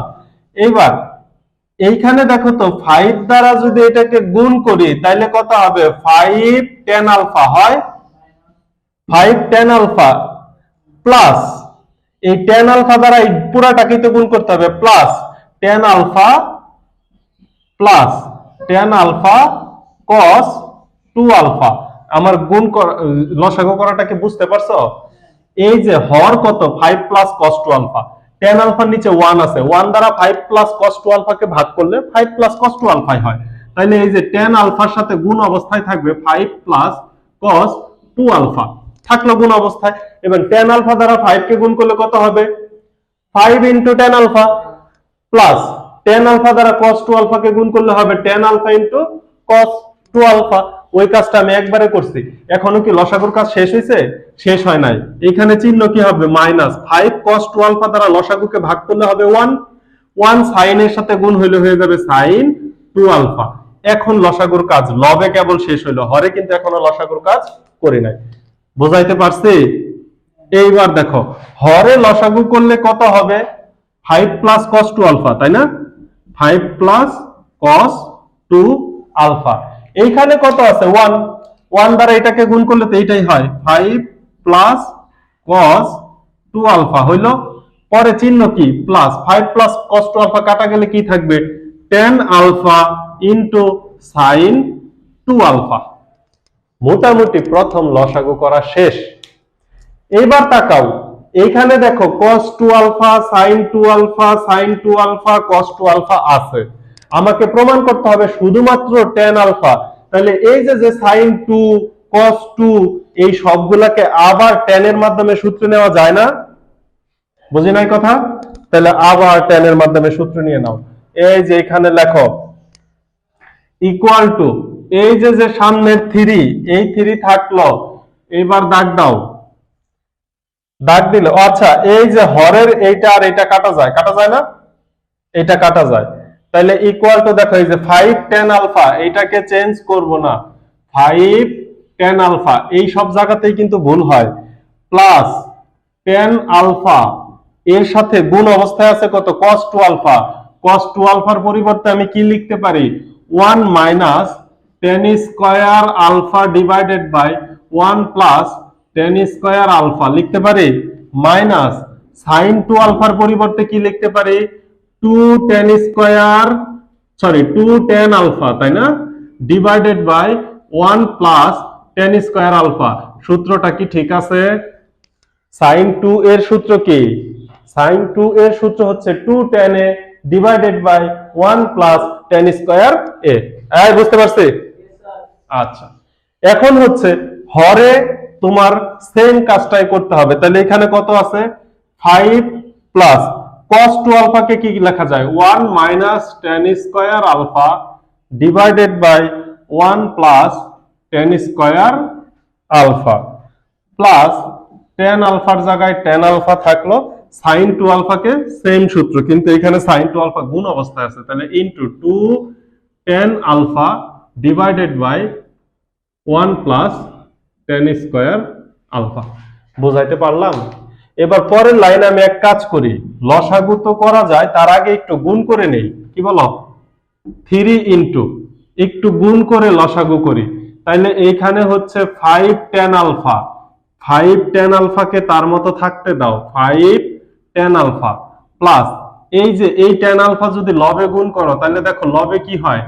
এবার এইখানে দেখো তো 5 দ্বারা যদি এটাকে গুণ করি তাহলে কত হবে, 5 tan আলফা হয় 5 tan আলফা প্লাস এই tan আলফা দ্বারা এই পুরাটাকে তো গুণ করতে হবে, plus tan alpha plus tan alpha cos 2 alpha. আমার গুণ লসাগু করাটাকে বুঝতে পারছো? এই যে হর কত 5 প্লাস cos 2 আলফা, tan আলফার নিচে 1 আছে, 1 দ্বারা 5 প্লাস cos 2 আলফাকে ভাগ করলে 5 প্লাস cos 2 আলফাই হয়। তাহলে এই যে tan আলফার সাথে গুণ অবস্থায় থাকবে 5 প্লাস cos 2 আলফা, থাকলো গুণ অবস্থায়। এবার tan আলফা দ্বারা 5 কে গুণ করলে কত হবে, 5 into tan alpha plus tan alpha দ্বারা cos 2 আলফাকে গুণ করলে হবে tan alpha into cos 2 alpha. ওই কাজটা আমি একবারে করছি। এখনো কি লসাগুর কাজ শেষ হয়েছে? শেষ হয় নাই। এখানে চিহ্ন কি হবে, মাইনাস 5 cos 2 আলফা দ্বারা লসাগুকে ভাগ করলে হবে 1, 1 sin এর সাথে গুণ হইলে হয়ে যাবে sin 2 আলফা। এখন লসাগুর কাজ লবে কেবল শেষ হইলো, হরে কিন্তু এখনো লসাগুর কাজ করি নাই। বুঝাইতে পারছি? এইবার দেখো হরে লসাগু করলে কত হবে, 5 প্লাস cos 2 আলফা, তাই না? 5 প্লাস cos 2 আলফা। এইখানে কত আছে 1, 1 দ্বারা এটাকে গুণ করলে তো এইটাই হয়, 5 প্লাস cos 2 আলফা হইলো। পরে চিহ্ন কি প্লাস, 5 প্লাস cos 2 আলফা কাটা গেলে কি থাকবে, tan alpha into sin 2 alpha. মোটামুটি প্রথম লসাগু করা শেষ। এবার তাকাও এইখানে দেখো cos 2 alpha sin 2 alpha sin 2 alpha cos 2 alpha আছে, আমাকে প্রমাণ করতে হবে শুধুমাত্র tan আলফা। তাহলে এই যে sin 2 cos 2 এই সবগুলাকে আবার tan এর মাধ্যমে সূত্র নেওয়া যায় না? বুঝি নাই কথা? তাহলে আবার tan এর মাধ্যমে সূত্র নিয়ে নাও। এই যে এখানে লেখো ইকুয়াল টু, এই যে সামনের 3, এই 3 থাকলো, এবার দাগ দাও, দাগ দিলে আচ্ছা এই যে হরের এইটা আর এটা কাটা যায়, কাটা যায় না? এটা কাটা যায়। তাহলে ইকুয়াল টু দেখো এই যে 5 tan আলফা, এটাকে চেঞ্জ করব না, 5 tan আলফা এই সব জায়গাতেই কিন্তু ভুল হয়, প্লাস tan আলফা এর সাথে গুণ অবস্থায় আছে কত, cos 2 আলফা। cos 2 আলফার পরিবর্তে আমি কি লিখতে পারি, 1 minus tan square alpha divided by 1 plus tan square alpha লিখতে পারি, মাইনাস sin 2 আলফার পরিবর্তে কি লিখতে পারি, 2 tan square, sorry 2 tan alpha, তাই না, divided by 1 plus tan square alpha. সূত্রটা কি ঠিক আছে? sin 2 এর সূত্র কি, sin 2 এর সূত্র হচ্ছে 2 tan a divided by 1 plus tan square a। এই বুঝতে পারছি? আচ্ছা, এখন হচ্ছে হরে তোমার সেম কাজটাই করতে হবে। তাহলে এখানে কত আছে, 5 প্লাস cos 2 আলফাকে কি লেখা যায়, 1 minus tan square alpha divided by 1 plus tan square alpha, plus tan আলফার জায়গায় tan আলফা থাকলো, sin 2 আলফাকে সেম সূত্র, কিন্তু এখানে sin 2 আলফা গুণ অবস্থায় আছে, তাহলে into 2 tan alpha divided by 1 plus tan square alpha. বুঝাইতে পারলাম? এবার পরের লাইনে আমি এক কাজ করি, লসাগু তো করা যায়, তার আগে একটু গুণ করে নেই, কি বলো? 3 ইন্টু একটু গুণ করে লসাগু করি, তাইলে এইখানে হচ্ছে 5 tan আলফা, 5 tan আলফাকে তার মতো থাকতে দাও, 5 tan আলফা প্লাস এই যে এই tan আলফা যদি লবে গুণ করো তাহলে দেখো লবে কি হয়,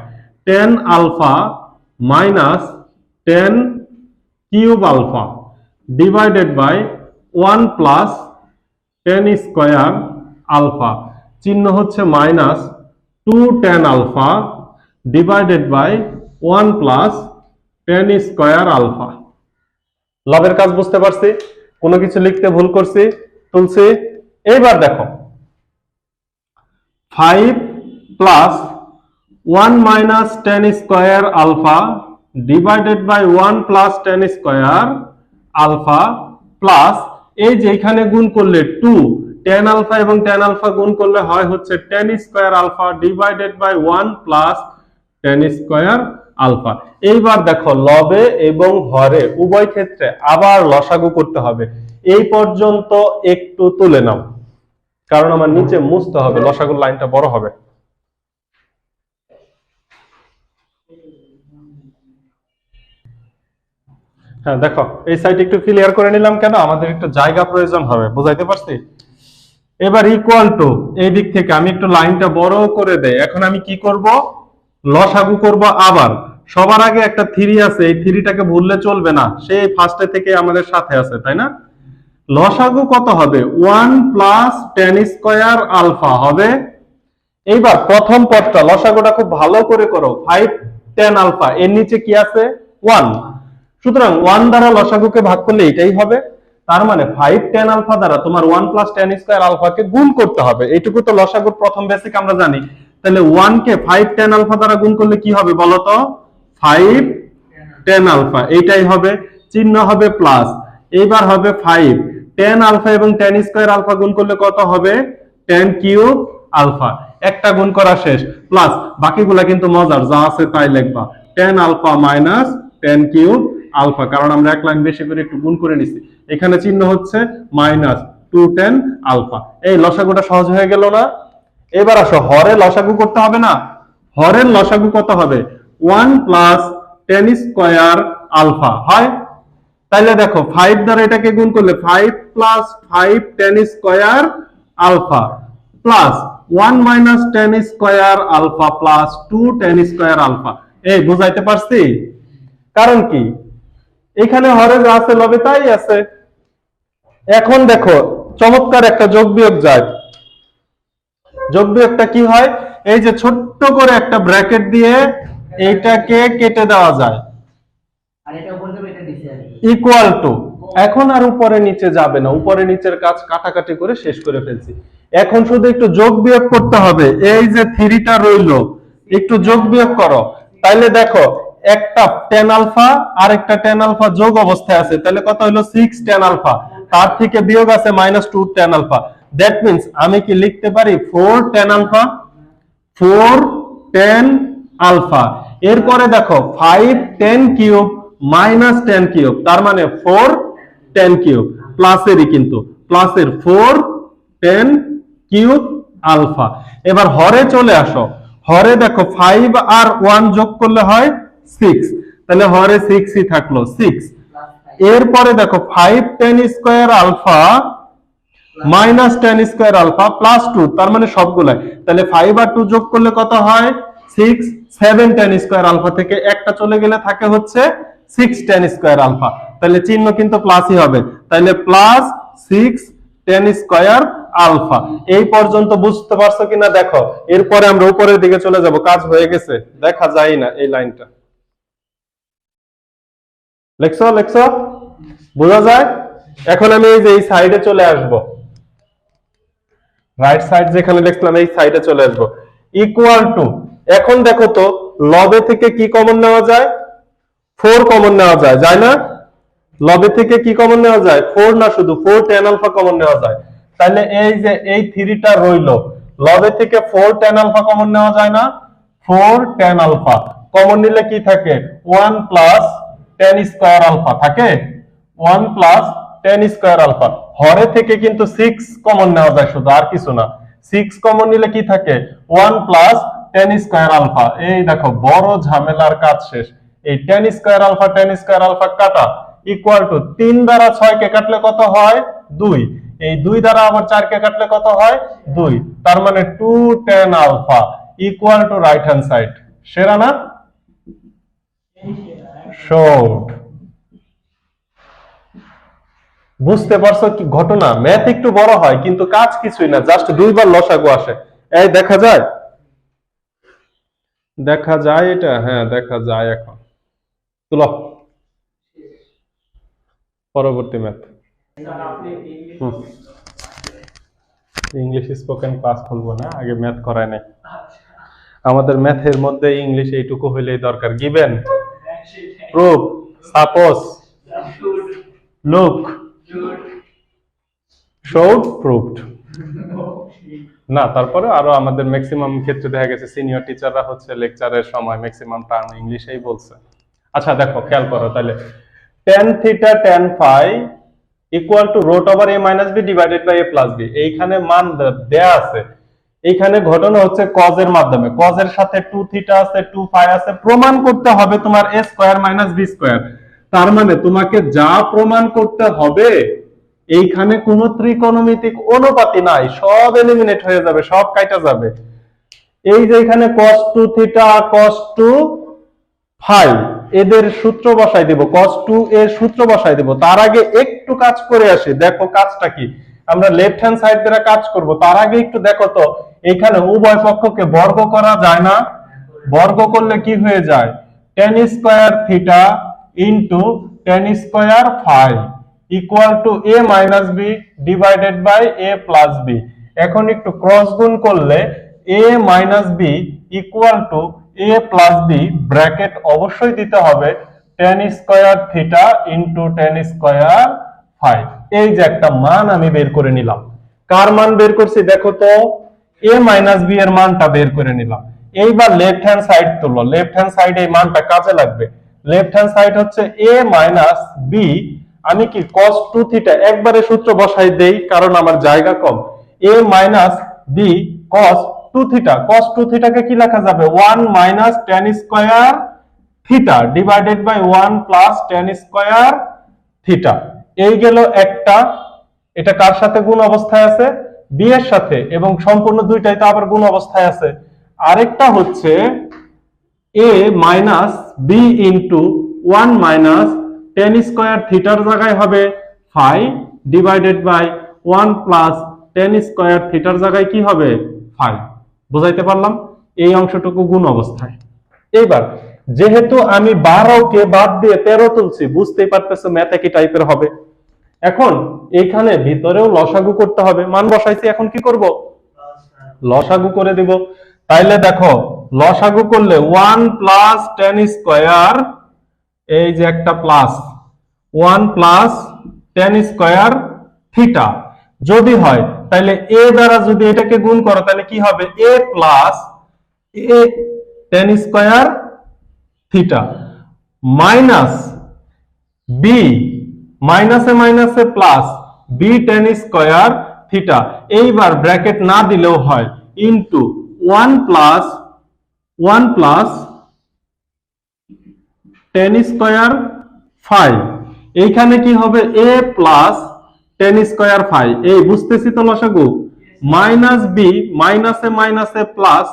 tan alpha minus tan cube alpha divided by 1 plus tan square alpha, চিহ্ন হচ্ছে minus 2 tan alpha divided by 1 plus tan square alpha. লবের কাজ বুঝতে পারছি? কোনো কিছু লিখতে ভুল করছি? তুলছি? এইবার দেখো 5 plus 1 minus tan square alpha divided by 1 plus tan square alpha plus এই যে এখানে গুণ করলে 2 tan আলফা এবং tan আলফা গুণ করলে হয় হচ্ছে tan square alpha divided by 1 plus tan square alpha. এইবার দেখো লবে এবং হরে উভয় ক্ষেত্রে আবার লসাগু করতে হবে, এই পর্যন্ত একটু তুলে নাও, কারণ আমার নিচে মুছতে হবে, লসাগুর লাইনটা বড় হবে। হ্যাঁ দেখো এই সাইড একটু ক্লিয়ার করে নিলাম, কেন? আমাদের একটু জায়গা প্রয়োজন হবে, বুঝাইতে পারছি? এবার ইকুয়াল টু এই দিক থেকে আমি একটু লাইনটা বড় করে দেই। এখন আমি কি করব? লসাগু করব আবার। সবার আগে একটা 3 আছে, এই 3টাকে ভুললে চলবে না, সেই ফার্স্টে থেকে আমাদের সাথে আছে, তাই না? লসাগু কত হবে? 1 প্লাস tan স্কয়ার আলফা হবে। এইবার প্রথম পদটা লসাগুটা খুব ভালো করে করো, 5 tan আলফা, এর নিচে কি আছে? 1। সুতরাং 1 দ্বারা লসাগুকে ভাগ করলে এটাই হবে, তার মানে 5 tan আলফা দ্বারা তোমার 1 প্লাস tan স্কয়ার আলফাকে গুণ করতে হবে। এইটুকু তো লসাগুর প্রথম বেসিক আমরা জানি। তাহলে 1 কে 5 tan আলফা দ্বারা গুণ করলে কি হবে বলো তো? 5 tan আলফা, এইটাই হবে, চিহ্ন হবে প্লাস। এইবার হবে 5 tan আলফা এবং tan স্কয়ার আলফা গুণ করলে কত হবে? tan cube alpha. একটা গুণ করা শেষ, প্লাস বাকিগুলা কিন্তু মজার, যা আছে তাই লিখবা, tan alpha minus tan cube alpha, কারণ আমরা এক লাইন বেশি করে একটু গুণ করে নিছি। এখানে চিহ্ন হচ্ছে মাইনাস 2 tan আলফা। এই লসাগুটা সহজ হয়ে গেল না? এবার আসো হরে লসাগু করতে হবে না? হরের লসাগু কত হবে? 1 প্লাস tan স্কয়ার আলফা হয়। তাহলে দেখো 5 দ্বারা এটাকে গুণ করলে 5 plus 5 tan square alpha plus 1 minus tan square alpha plus 2 tan square alpha. এই বুঝাইতে পারছি? কারণ কি এখানে হরে যা আছে লবে তাই আছে। এখন দেখো চমৎকার একটা যোগ বিয়োগ যায়। যোগ বিয়োগটা কি হয়? এই যে ছোট্ট করে একটা ব্র্যাকেট দিয়ে এইটাকে কেটে দেওয়া যায়, আর এটা উপর থেকে এটা নিচে আসবে ইকুয়াল টু। এখন আর উপরে নিচে যাবে না, উপরে নিচের কাজ কাটাকাটি করে শেষ করে ফেলছি। এখন শুধু একটু যোগ বিয়োগ করতে হবে। এই যে 3টা রইলো, একটু যোগ বিয়োগ করো। তাইলে দেখো একটা tan আলফা আর একটা tan আলফা যোগ অবস্থায় আছে, তাহলে কত হলো? 6 tan আলফা, তার থেকে বিয়োগ আছে -2 tan আলফা। দ্যাট মিন্স আমি কি লিখতে পারি 4 tan আলফা, 4 tan আলফা। এরপরে দেখো 5 tan cube minus tan cube, তার মানে 4 tan কিউব, প্লাসেরই কিন্তু প্লাসের 4 tan কিউব আলফা। এবার হরে চলে আসো। হরে দেখো 5 আর 1 যোগ করলে হয় 6, তাহলে হরে 6ই থাকলো, 6। এরপরে দেখো 5 tan square alpha minus tan square alpha plus 2, তার মানে সবগুলাই। তাহলে 5 আর 2 যোগ করলে কত হয়? 6, 7 tan স্কয়ার আলফা থেকে একটা চলে গেলে থাকে হচ্ছে 6 tan স্কয়ার আলফা, তাহলে চিহ্ন কিন্তু প্লাসই হবে। তাহলে প্লাস 6 tan স্কয়ার আলফা। এই পর্যন্ত বুঝতে পারছো কিনা দেখো। এরপরে আমরা উপরের দিকে চলে যাব, কাজ হয়ে গেছে, দেখা যায় না এই লাইনটা। লেখছো লেখছো বোঝা যায়? এখন আমি এই যে এই সাইডে চলে আসব, রাইট সাইড যেখানে লিখলাম এই সাইডে চলে আসব, ইকুয়াল টু। এখন দেখো তো লবে থেকে কি কমন নেওয়া যায়? 4 কমন নেওয়া যায়, যায় না? লবে থেকে কি কমন নেওয়া যায়? 4 না, শুধু 4 tan আলফা কমন নেওয়া যায়। তাহলে এই যে এই 3টা রইলো, লবে থেকে 4 tan আলফা কমন নেওয়া যায় না? 4 tan আলফা কমন নিলে কি থাকে? 1 প্লাস tan স্কয়ার আলফা থাকে, 1 প্লাস tan স্কয়ার আলফা। হরে থেকে কিন্তু 6 কমন নেওয়া যায় শুধু, আর কিছু না। 6 কমন নিলে কি থাকে 1 প্লাস tan স্কয়ার আলফা। এই দেখো বড় ঝামেলার কাজ শেষ। এই tan স্কয়ার আলফা কাটা ইকুয়াল টু 3 দ্বারা 6 কে কাটলে কত হয় 2, এই 2 দ্বারা আবার 4 কে কাটলে কত হয় 2, তার মানে 2 tan alpha equal to right hand side. সেরা না? শর্ট। বুঝতে পারছো কি ঘটনা? ম্যাথ একটু বড় হয় কিন্তু কাজ কিছুই না, জাস্ট 2 বার লসাগু আসে। এই দেখা যায়, দেখা যায় এটা, হ্যাঁ দেখা যায়। এখন তুলো পরবর্তী ম্যাথ। ইংলিশ স্পোকেন ক্লাস খুলবো না, আগে ম্যাথ করায় নাই। আমাদের ম্যাথের মধ্যে ইংলিশ এইটুকু হইলেই দরকার। Given, proof, suppose, look, showed, proved. না তারপরে আরো আমাদের ম্যাক্সিমাম ক্ষেত্রে দেখা গেছে সিনিয়র টিচাররা হচ্ছে লেকচারের সময় ম্যাক্সিমাম টার্ম ইংলিশেই বলছে। আচ্ছা দেখো খেয়াল করো তাহলে, tan theta tan phi equal to root over a minus b divided by a plus b। এইখানে মান দেয়া আছে। এইখানে ঘটনা হচ্ছে cos এর মাধ্যমে, cos এর সাথে 2 থিটা আছে 2 ফাই আছে, প্রমাণ করতে হবে তোমার a square minus b square. তার মানে তোমাকে যা প্রমাণ করতে হবে এইখানে কোনো ত্রিকোণমিতিক অনুপাতই নাই, সব এলিমিনেট হয়ে যাবে, সব কাটা যাবে। এই যে এখানে cos 2 থিটা cos 2 ফাই এদের সূত্র বসাই দেব, cos 2 এর সূত্র বসাই দেব। তার আগে একটু কাজ করে আসি, দেখো কাজটা কি। আমরা লেফট হ্যান্ড সাইড দ্বারা কাজ করব, তার আগে একটু দেখো তো এখানে উভয় পক্ষকে বর্গ করা যায় না? বর্গ করলে কি হয়ে যায় tan square theta into tan square phi equal to a minus b divided by a plus b। এখন একটু ক্রস গুণ করলে a minus b equal to a plus b, bracket অবশ্যই দিতে হবে tan square theta into tan square phi. এই যে একটা মান আমি বের করে নিলাম। কার মান বের করছি দেখো তো, a মাইনাস b এর মানটা বের করে নিলাম। এইবার লেফট হ্যান্ড সাইড তুলো, লেফট হ্যান্ড সাইডে এই মানটা কাজে লাগবে। লেফট হ্যান্ড সাইড হচ্ছে a মাইনাস b, আমি কি cos 2 থিটা একবারে সূত্র বসাই দেই কারণ আমার জায়গা কম। a minus b cos 2 theta, cos 2 থিটাকে কি লেখা যাবে 1 minus tan square theta divided by 1 plus tan square theta. এই গেল একটা, এটা কার সাথে গুণ অবস্থায় আছে b এর সাথে, এবং সম্পূর্ণ দুইটাই তো আবার গুণ অবস্থায় আছে। আরেকটা হচ্ছে a minus b into 1 minus tan square থিটার জায়গায় হবে phi divided by 1 plus tan square থিটার জায়গায় কি হবে ফাই। বুঝাইতে পারলাম? এই অংশটুকু গুণ অবস্থায়। এবার যেহেতু আমি 12 কে বাদ দিয়ে 13 তুলছি, বুঝতেই পারতেছো ম্যাথ একই টাইপের হবে। এখন এখানে ভিতরেও লসাগু করতে হবে, মান বসাইছি, এখন কি করব লসাগু করে দিব। তাইলে দেখো লসাগু করলে 1 প্লাস tan স্কয়ার, এই যে একটা plus 1 plus tan square theta যদি হয়, তাহলে a দ্বারা যদি এটাকে গুণ করো তাহলে কি হবে a plus a tan square theta minus b, মাইনাসে মাইনাসে plus b tan square theta. এইবার ব্র্যাকেট না দিলেও হয় into 1 plus tan square phi. এইখানে কি হবে a plus tan square phi. এই বুঝতেছি তো লসাগু, মাইনাস b, মাইনাসে মাইনাসে plus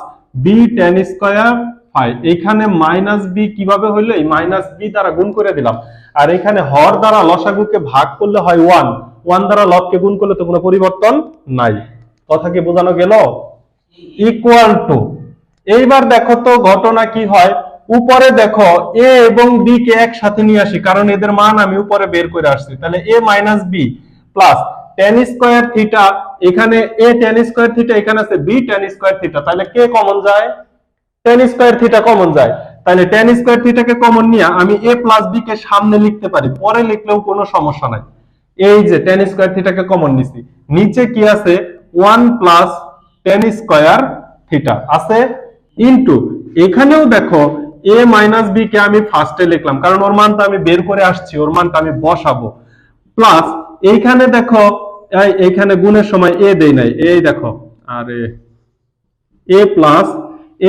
b tan square phi. এখানে মাইনাস b কিভাবে হইলো, এই মাইনাস b দ্বারা গুণ করে দিলাম। আর এখানে হর দ্বারা লসাগুকে ভাগ করলে হয় 1, 1 দ্বারা লবকে গুণ করলে তো কোনো পরিবর্তন নাই। কথা কি বোঝানো গেল? ইকুয়াল টু, এইবার দেখো তো ঘটনা কি হয়, উপরে দেখো a এবং b কে একসাথে নিয়ে আসি কারণ এদের মান আমি উপরে বের করে আসছি। তাহলে a minus b plus tan square theta, এখানে a tan স্কয়ার থিটা, এখানে আছে b tan স্কয়ার থিটা, তাহলে কে কমন যায় tan স্কয়ার থিটা কমন যায়। তাহলে tan স্কয়ার থিটাকে কমন নিয়ে আমি a প্লাস b কে সামনে লিখতে পারি, পরে লিখলেও কোনো সমস্যা নাই। এই যে tan স্কয়ার থিটাকে কমন নিছি, নিচে কি আছে 1 প্লাস tan স্কয়ার থিটা আছে ইনটু, এখানেও দেখো a মাইনাস b কে আমি ফার্স্টে লিখলাম কারণ ওর মানটা আমি বের করে আসছি, ওর মানটা আমি বসাবো, প্লাস এইখানে দেখো এইখানে গুণের সময় এ দেই নাই, এই দেখো, আরে এ প্লাস,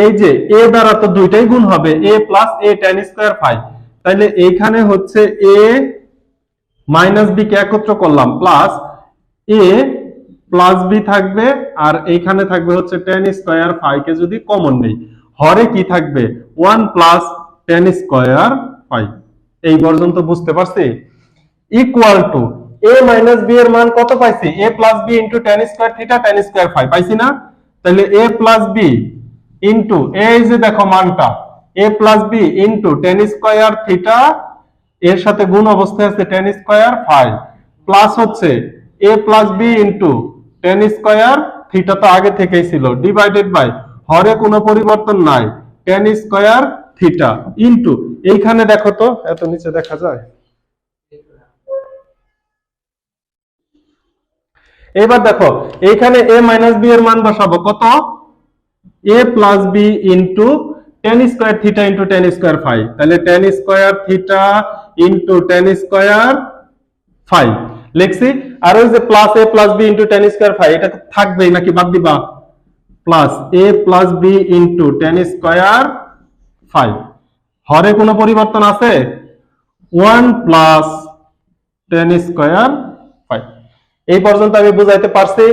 এই যে এ দ্বারা তো দুইটাই গুণ হবে, এ প্লাস এ tan স্কয়ার ফাই, তাহলে এইখানে হচ্ছে এ মাইনাস বি কে একত্র করলাম, প্লাস এ প্লাস বি থাকবে, আর এইখানে থাকবে হচ্ছে tan স্কয়ার ফাই কে যদি কমন নেই, হরে কি থাকবে 1 প্লাস tan স্কয়ার ফাই। এই পর্যন্ত বুঝতে পারছি? Equal to a minus b এর মান কত পাইছি? a plus b into tan square theta tan square phi পাইছি না? তাহলে a প্লাস b ইনটু, এই যে দেখো মানটা, a plus b into tan square theta, এর সাথে গুণ অবস্থায় আছে tan স্কয়ার ফাই, প্লাস হচ্ছে a plus b into tan square theta তো আগে থেকেই ছিল, ডিভাইডেড বাই হরে কোনো পরিবর্তন নাই tan স্কয়ার থিটা, ইনটু এইখানে দেখো তো, এত নিচে দেখা যায়? এবার দেখো এইখানে a মাইনাস b এর মান বসাবো কত? a plus b into tan square theta into tan square phi, তাহলে tan square theta into tan square phi লিখছি। আর ওই যে plus a plus b into tan square phi, এটা তো থাকবেই নাকি বাদ দিবা? Plus a plus b into tan square phi, হরে কোনো পরিবর্তন আছে? 1 প্লাস tan স্কয়ার ফাই। এই পর্যন্ত আমি বুঝাইতে পারছি?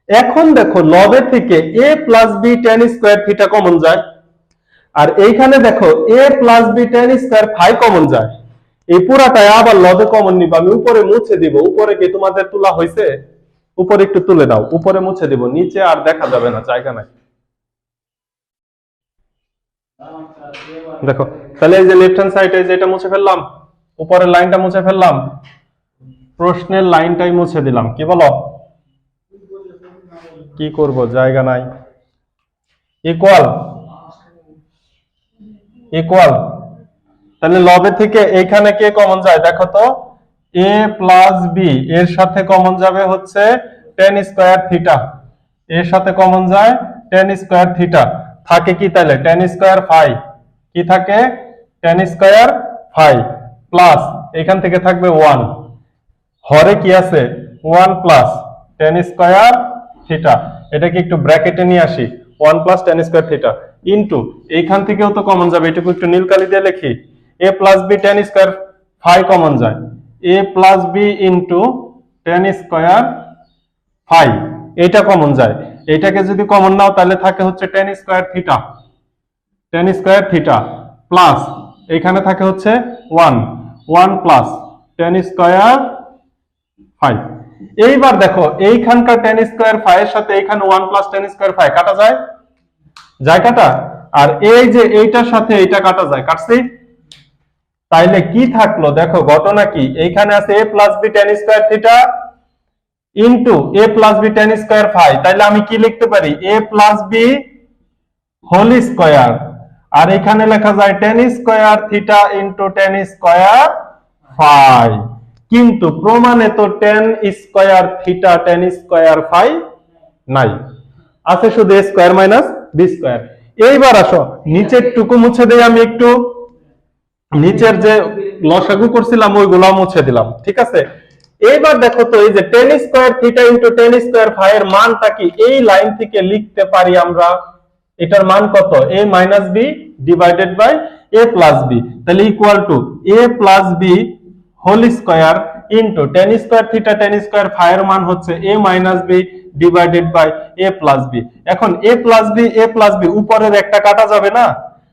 এখন দেখো লবের থেকে a plus b tan square theta common যায়, আর এইখানে দেখো a plus b tan square phi common যায়, এই পুরাটাই আবার লবে কমন নিব। আমি উপরে মুছে দিব, উপরে কি তোমাদের তোলা হয়েছে? উপরে একটু তুলে দাও, উপরে মুছে দিব, নিচে আর দেখা যাবে না, জায়গা নাই। দেখো তাহলে এই যে লেফট হ্যান্ড সাইডে যেটা মুছে ফেললাম, উপরের লাইনটা মুছে ফেললাম, প্রশ্নের লাইনটাই মুছে দিলাম, কি বলো? কি করব, জায়গা নাই। ইকুয়াল ইকুয়াল, তাহলে লবে থেকে এইখানে কে কমন যায় দেখো তো? a প্লাস b এর সাথে কমন যাবে হচ্ছে tan স্কয়ার থিটা, এর সাথে কমন যায় tan স্কয়ার থিটা, থাকে কি তাহলে tan স্কয়ার ফাই, কি থাকে tan স্কয়ার ফাই, প্লাস এখান থেকে থাকবে 1, হরে কি আছে 1 প্লাস tan স্কয়ার থিটা, এটাকে একটু ব্র্যাকেটে নিয়ে আসি, 1 plus tan square theta, into এইখান থেকেও তো কমন যাবে, এটুকু একটু নীল কালি দিয়ে লিখি, a plus b tan square phi common যায়, a plus b into tan square phi, এটা কমন যায়। এটাকে যদি কমন নাও তাহলে থাকে হচ্ছে tan square theta, tan square theta, plus এখানে থাকে হচ্ছে 1 প্লাস tan স্কয়ার ফাই। এইবার দেখো এইখানকার tan স্কয়ার ফাই এর সাথে এইখানে 1 প্লাস tan স্কয়ার ফাই কাটা যায়, যায় কাটা, আর এই যে এইটার সাথে এইটা কাটা যায়, কাটছি। তাইলে কি থাকলো দেখো, ঘটনা কি, এইখানে আছে a plus b tan square theta into a plus b tan square phi, তাইলে আমি কি লিখতে পারি? a plus b whole square, আর এখানে লেখা যায় tan square theta into tan square phi, কিন্তু প্রমাণে তো tan square theta tan square phi নাই, আছে শুধু a square minus b square. এইবার আসো নিচের টুকু মুছে দেই, আমি একটু নিচের যে লসাগু করছিলাম ওইগুলো মুছে দিলাম, ঠিক আছে। এইবার দেখো তো এই যে tan square theta into tan square phi এর মানটা কি এই লাইন থেকে লিখতে পারি আমরা? এটার মান কত? a minus b divided by a plus b, তাহলে equal to a plus b whole square into tan square theta tan square phi এর মান হচ্ছে a minus b divided by a plus b। এখন a প্লাস b উপরের একটা কাটা যাবে না,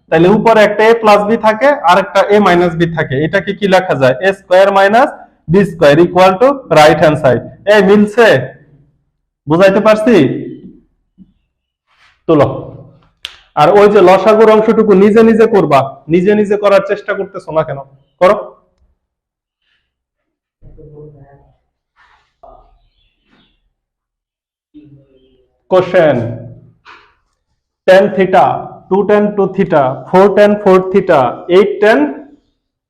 তাহলে উপরে একটা a প্লাস b থাকে আর একটা a মাইনাস b থাকে, এটাকে কি লেখা যায়? a square minus b square equal to right hand side. এই মিলছে? বুঝাইতে পারছি? তোলো। আর ওই যে লসাগুর অংশটুকু নিজে নিজে করবা, নিজে নিজে করার চেষ্টা করতেছো না কেন? করো। Question tan theta 2 tan 2 theta 4 tan 4 theta 8 tan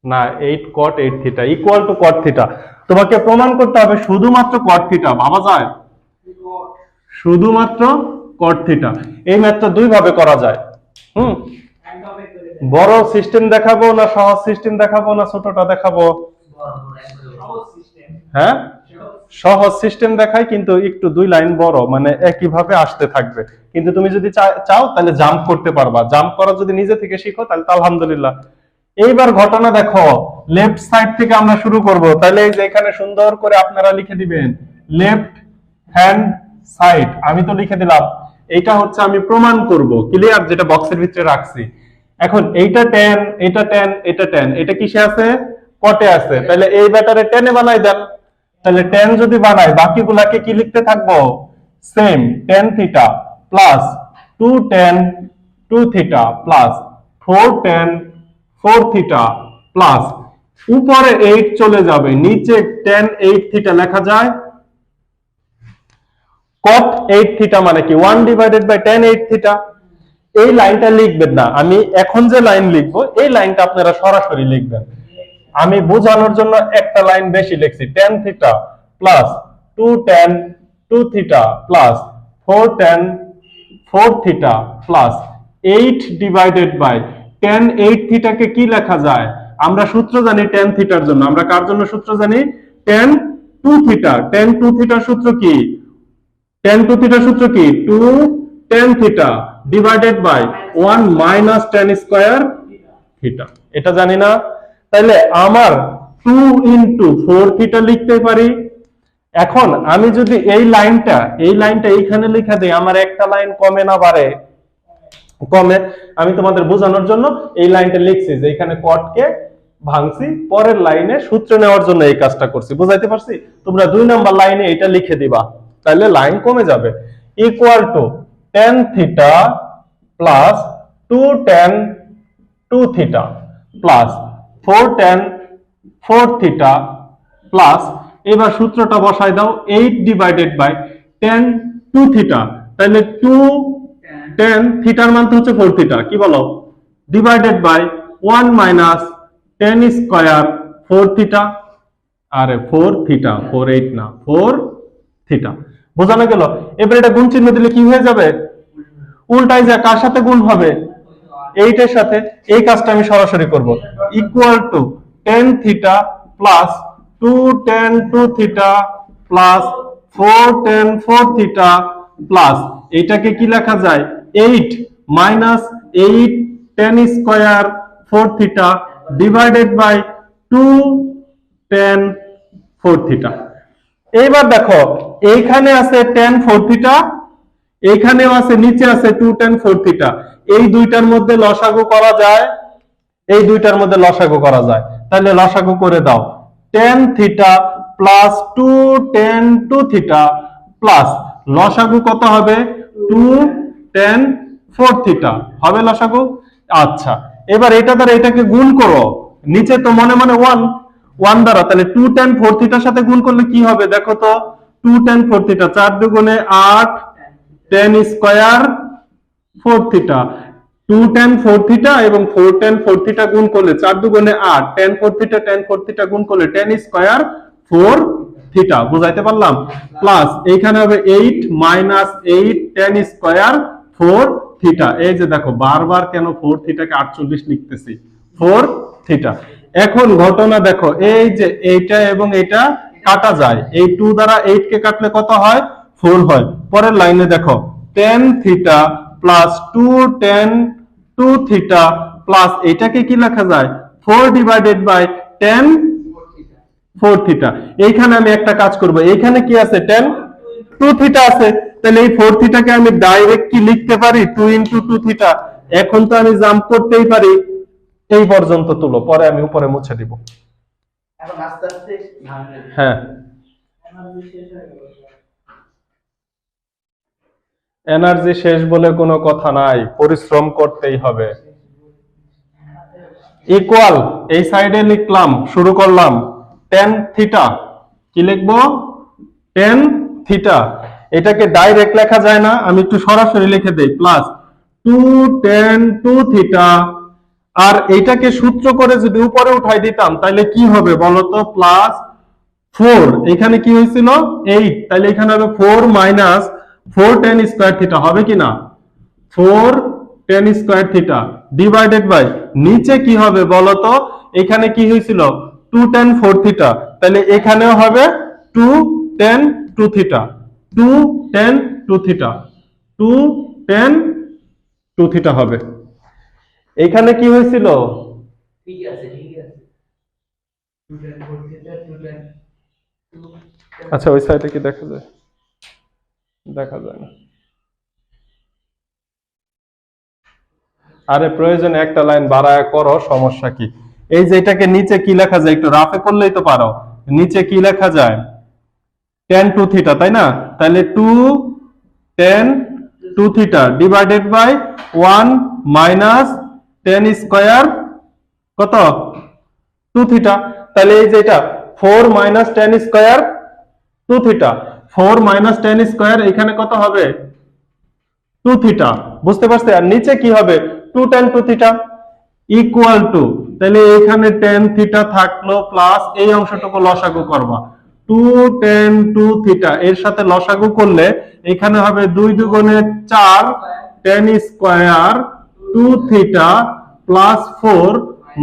না 8 cot 8 theta equal two cot theta. তোমাকে প্রমাণ করতে হবে শুধুমাত্র cot থিটা, ভাবা যায়? শুধুমাত্র cot থিটা। এই ম্যাথটা দুই ভাবে করা যায়। বড় সিস্টেম দেখাবো না সহজ সিস্টেম দেখাবো না ছোটটা দেখাবো? হ্যাঁ সহজ সিস্টেম দেখায়, কিন্তু একটু 2 লাইন বড়, মানে একই ভাবে আসতে থাকবে। কিন্তু তুমি যদি চাও তাহলে জাম্প করতে পারবা। জাম্প করা যদি নিজে থেকে শিখো তাহলে তো আলহামদুলিল্লাহ। এইবার ঘটনা দেখো, লেফট সাইড থেকে আমরা শুরু করব। তাহলে এই যে এখানে সুন্দর করে আপনারা লিখে দিবেন লেফট হ্যান্ড সাইড। আমি তো লিখে দিলাম, এটা হচ্ছে আমি প্রমাণ করব, ক্লিয়ার, যেটা বক্সের ভিতরে রাখছি। এখন এইটা 10, এটা 10, এটা 10, এটা কিসে আছে? কটে আছে। তাহলে এই ব্যাটারে 10 এ বানাই দেন। তাহলে 10 যদি বানাই, বাকিগুলাকে কি লিখতে থাকবো? Same, tan theta plus 2tan 2 theta plus 4tan 4 theta plus উপরে 8 চলে যাবে, নিচে tan 8 থিটা লেখা যায়। cot 8 থিটা মানে কি? 1/tan 8 theta. এই লাইনটা লিখবেন না, আমি এখন যে লাইন লিখবো এই লাইনটা আপনারা সরাসরি লিখবেন। আমি বোঝানোর জন্য একটা লাইন বেশি লিখছি, tan theta plus 2tan 2 theta plus 4tan 4 theta plus 8/tan 8 থিটাকে কি লেখা যায়? আমরা সূত্র জানি tan থিটার জন্য। আমরা কার জন্য সূত্র জানি? tan 2 theta. tan 2 থিটার সূত্র কি? tan 2 থিটার সূত্র কি? 2 tan theta divided by 1 minus tan square theta. এটা জানি না? তাহলে আমার 2 ইনটু 4 থিটা লিখতে পারি। এখন আমি যদি এই লাইনটা এইখানে লিখে দেই, আমার একটা লাইন কমে না বাড়ে? কমে। আমি তোমাদের বোঝানোর জন্য এই লাইনটা লিখছি, যে এখানে কটকে ভাঙছি, পরের লাইনে সূত্র নেওয়ার জন্য এই কাজটা করছি। বুঝাইতে পারছি? তোমরা 2 নাম্বার লাইনে এটা লিখে দিবা, তাহলে লাইন কমে যাবে। Equal to tan theta plus 2tan 2 theta plus 4tan 4 theta plus, এবার সূত্রটা বসাই দাও, 8/tan 2 থিটা। তাহলে 2tan থিটার মান তো হচ্ছে 4 থিটা, কি বলো? Divided by 1 minus tan square 4 theta. আরে 4 থিটা, 4 8 না, 4 থিটা। বোঝানো গেল? এবার এটা গুণ চিহ্ন দিলে কি হয়ে যাবে? উল্টাই যায়। কার সাথে গুণ হবে? 8 এর সাথে। এই কাজটা আমি সরাসরি করব। Equal to tan theta plus 2tan 2 theta plus 4tan 4 theta plus, এটাকে কি লেখা যায়? 8 minus 8 tan square 4 theta divided by 2tan 4 theta. এইবার দেখো, এইখানে আছে tan 4 থিটা, এইখানেও আছে, নিচে আছে 2tan 4 থিটা। এই দুইটার মধ্যে লসাগু করা যায়? এই দুইটার মধ্যে লসাগু করা যায়। তাহলে লসাগু করে দাও। tan theta plus 2tan 2 theta plus লসাগু কত হবে? 2tan 4 থিটা হবে লসাগু। আচ্ছা, এবার এটা দ্বারা এটাকে গুণ করো, নিচে তো মনে মনে 1 দ্বারা, তাহলে 2tan 4 থিটার সাথে গুণ করলে কি হবে দেখো তো? 2tan 4 থিটা 4 দুগুণে 8 tan square 4 theta. 2tan 4 theta এবং 4tan 4 থিটা গুণ করলে 4 দুগুণে 8 tan 4 থিটা tan 4 থিটা গুণ করলে tan স্কয়ার 4 থিটা। বুঝাইতে পারলাম? প্লাস এইখানে হবে 8 মাইনাস 8 tan স্কয়ার 4 থিটা। এই যে দেখো, বারবার কেন 4 থিটাকে 48 লিখতেছি? 4 থিটা। এখন ঘটনা দেখো, এই যে এইটা এবং এটা কাটা যায়, এই 2 দ্বারা 8 কে কাটলে কত হয়? 4 হয়। পরের লাইনে দেখো, tan theta plus 2tan 2 theta plus, এটাকে কি লেখা যায়? 4/tan 4 theta. এইখানে আমি একটা কাজ করব, এইখানে কি আছে? tan 2 থিটা আছে। তাহলে এই 4 থিটাকে আমি ডাইরেক্ট কি লিখতে পারি? 2 ইনটু 2 থিটা। এখন তো আমি জাম্প করতেই পারি, এই পর্যন্ত তুলো, পরে আমি উপরে মুছে দিব। এখন আস্তে আস্তে ভাঙবে। হ্যাঁ, এনার্জি শেষ বলে কোনো কথা নাই, পরিশ্রম করতেই হবে। ইকুয়াল এই সাইডে লিখলাম, শুরু করলাম tan থিটা। কি লিখবো? tan theta. এটাকে ডাইরেক্ট লেখা যায় না, আমি একটু সরাসরি লিখে দেই, প্লাস 2tan 2 থিটা। আর এটাকে সূত্র করে যদি উপরে উঠাই দিতাম তাহলে কি হবে বলতো? প্লাস 4, এখানে কি হয়েছিল? 8, তাহলে এখানে হবে 4 মাইনাস 4tan স্কয়ার থিটা, হবে কি না? 4tan square theta divided by, নিচে কি হবে বলতো? এখানে কি হয়েছিল? 2tan 4 থিটা, তাহলে এখানেও হবে 2 tan 2 theta, 2 tan 2 theta, 2 tan 2 theta হবে। এখানে কি হয়েছিল? ঠিক আছে ঠিক আছে 2 tan 4 theta 2 tan 2 আচ্ছা ওই সাইডে কি দেখা যায়? দেখা যায় না। আরে প্রয়োজন একটা লাইন বাড়ায় করো, সমস্যা কি? এই যে এটাকে নিচে কি লেখা যায় একটু রাফে করলেই তো পারো। নিচে কি লেখা যায়? tan 2 থিটা, তাই না? তাহলে 2 tan 2 theta divided by 1 minus tan square কত? 2 থিটা। তাহলে এই যে এটা 4 minus tan square 2 theta, 4 minus tan square এখানে কত হবে? 2 থিটা। বুঝতে পারছো? আর নিচে কি হবে? 2 tan 2 থিটা ইকুয়াল টু, তাহলে এখানে tan থিটা থাকলো প্লাস এই অংশটুকু লসাগু করবা 2 tan 2 থিটা, এর সাথে লসাগু করলে এখানে হবে 2 দুগুণে 4 tan square 2 theta plus 4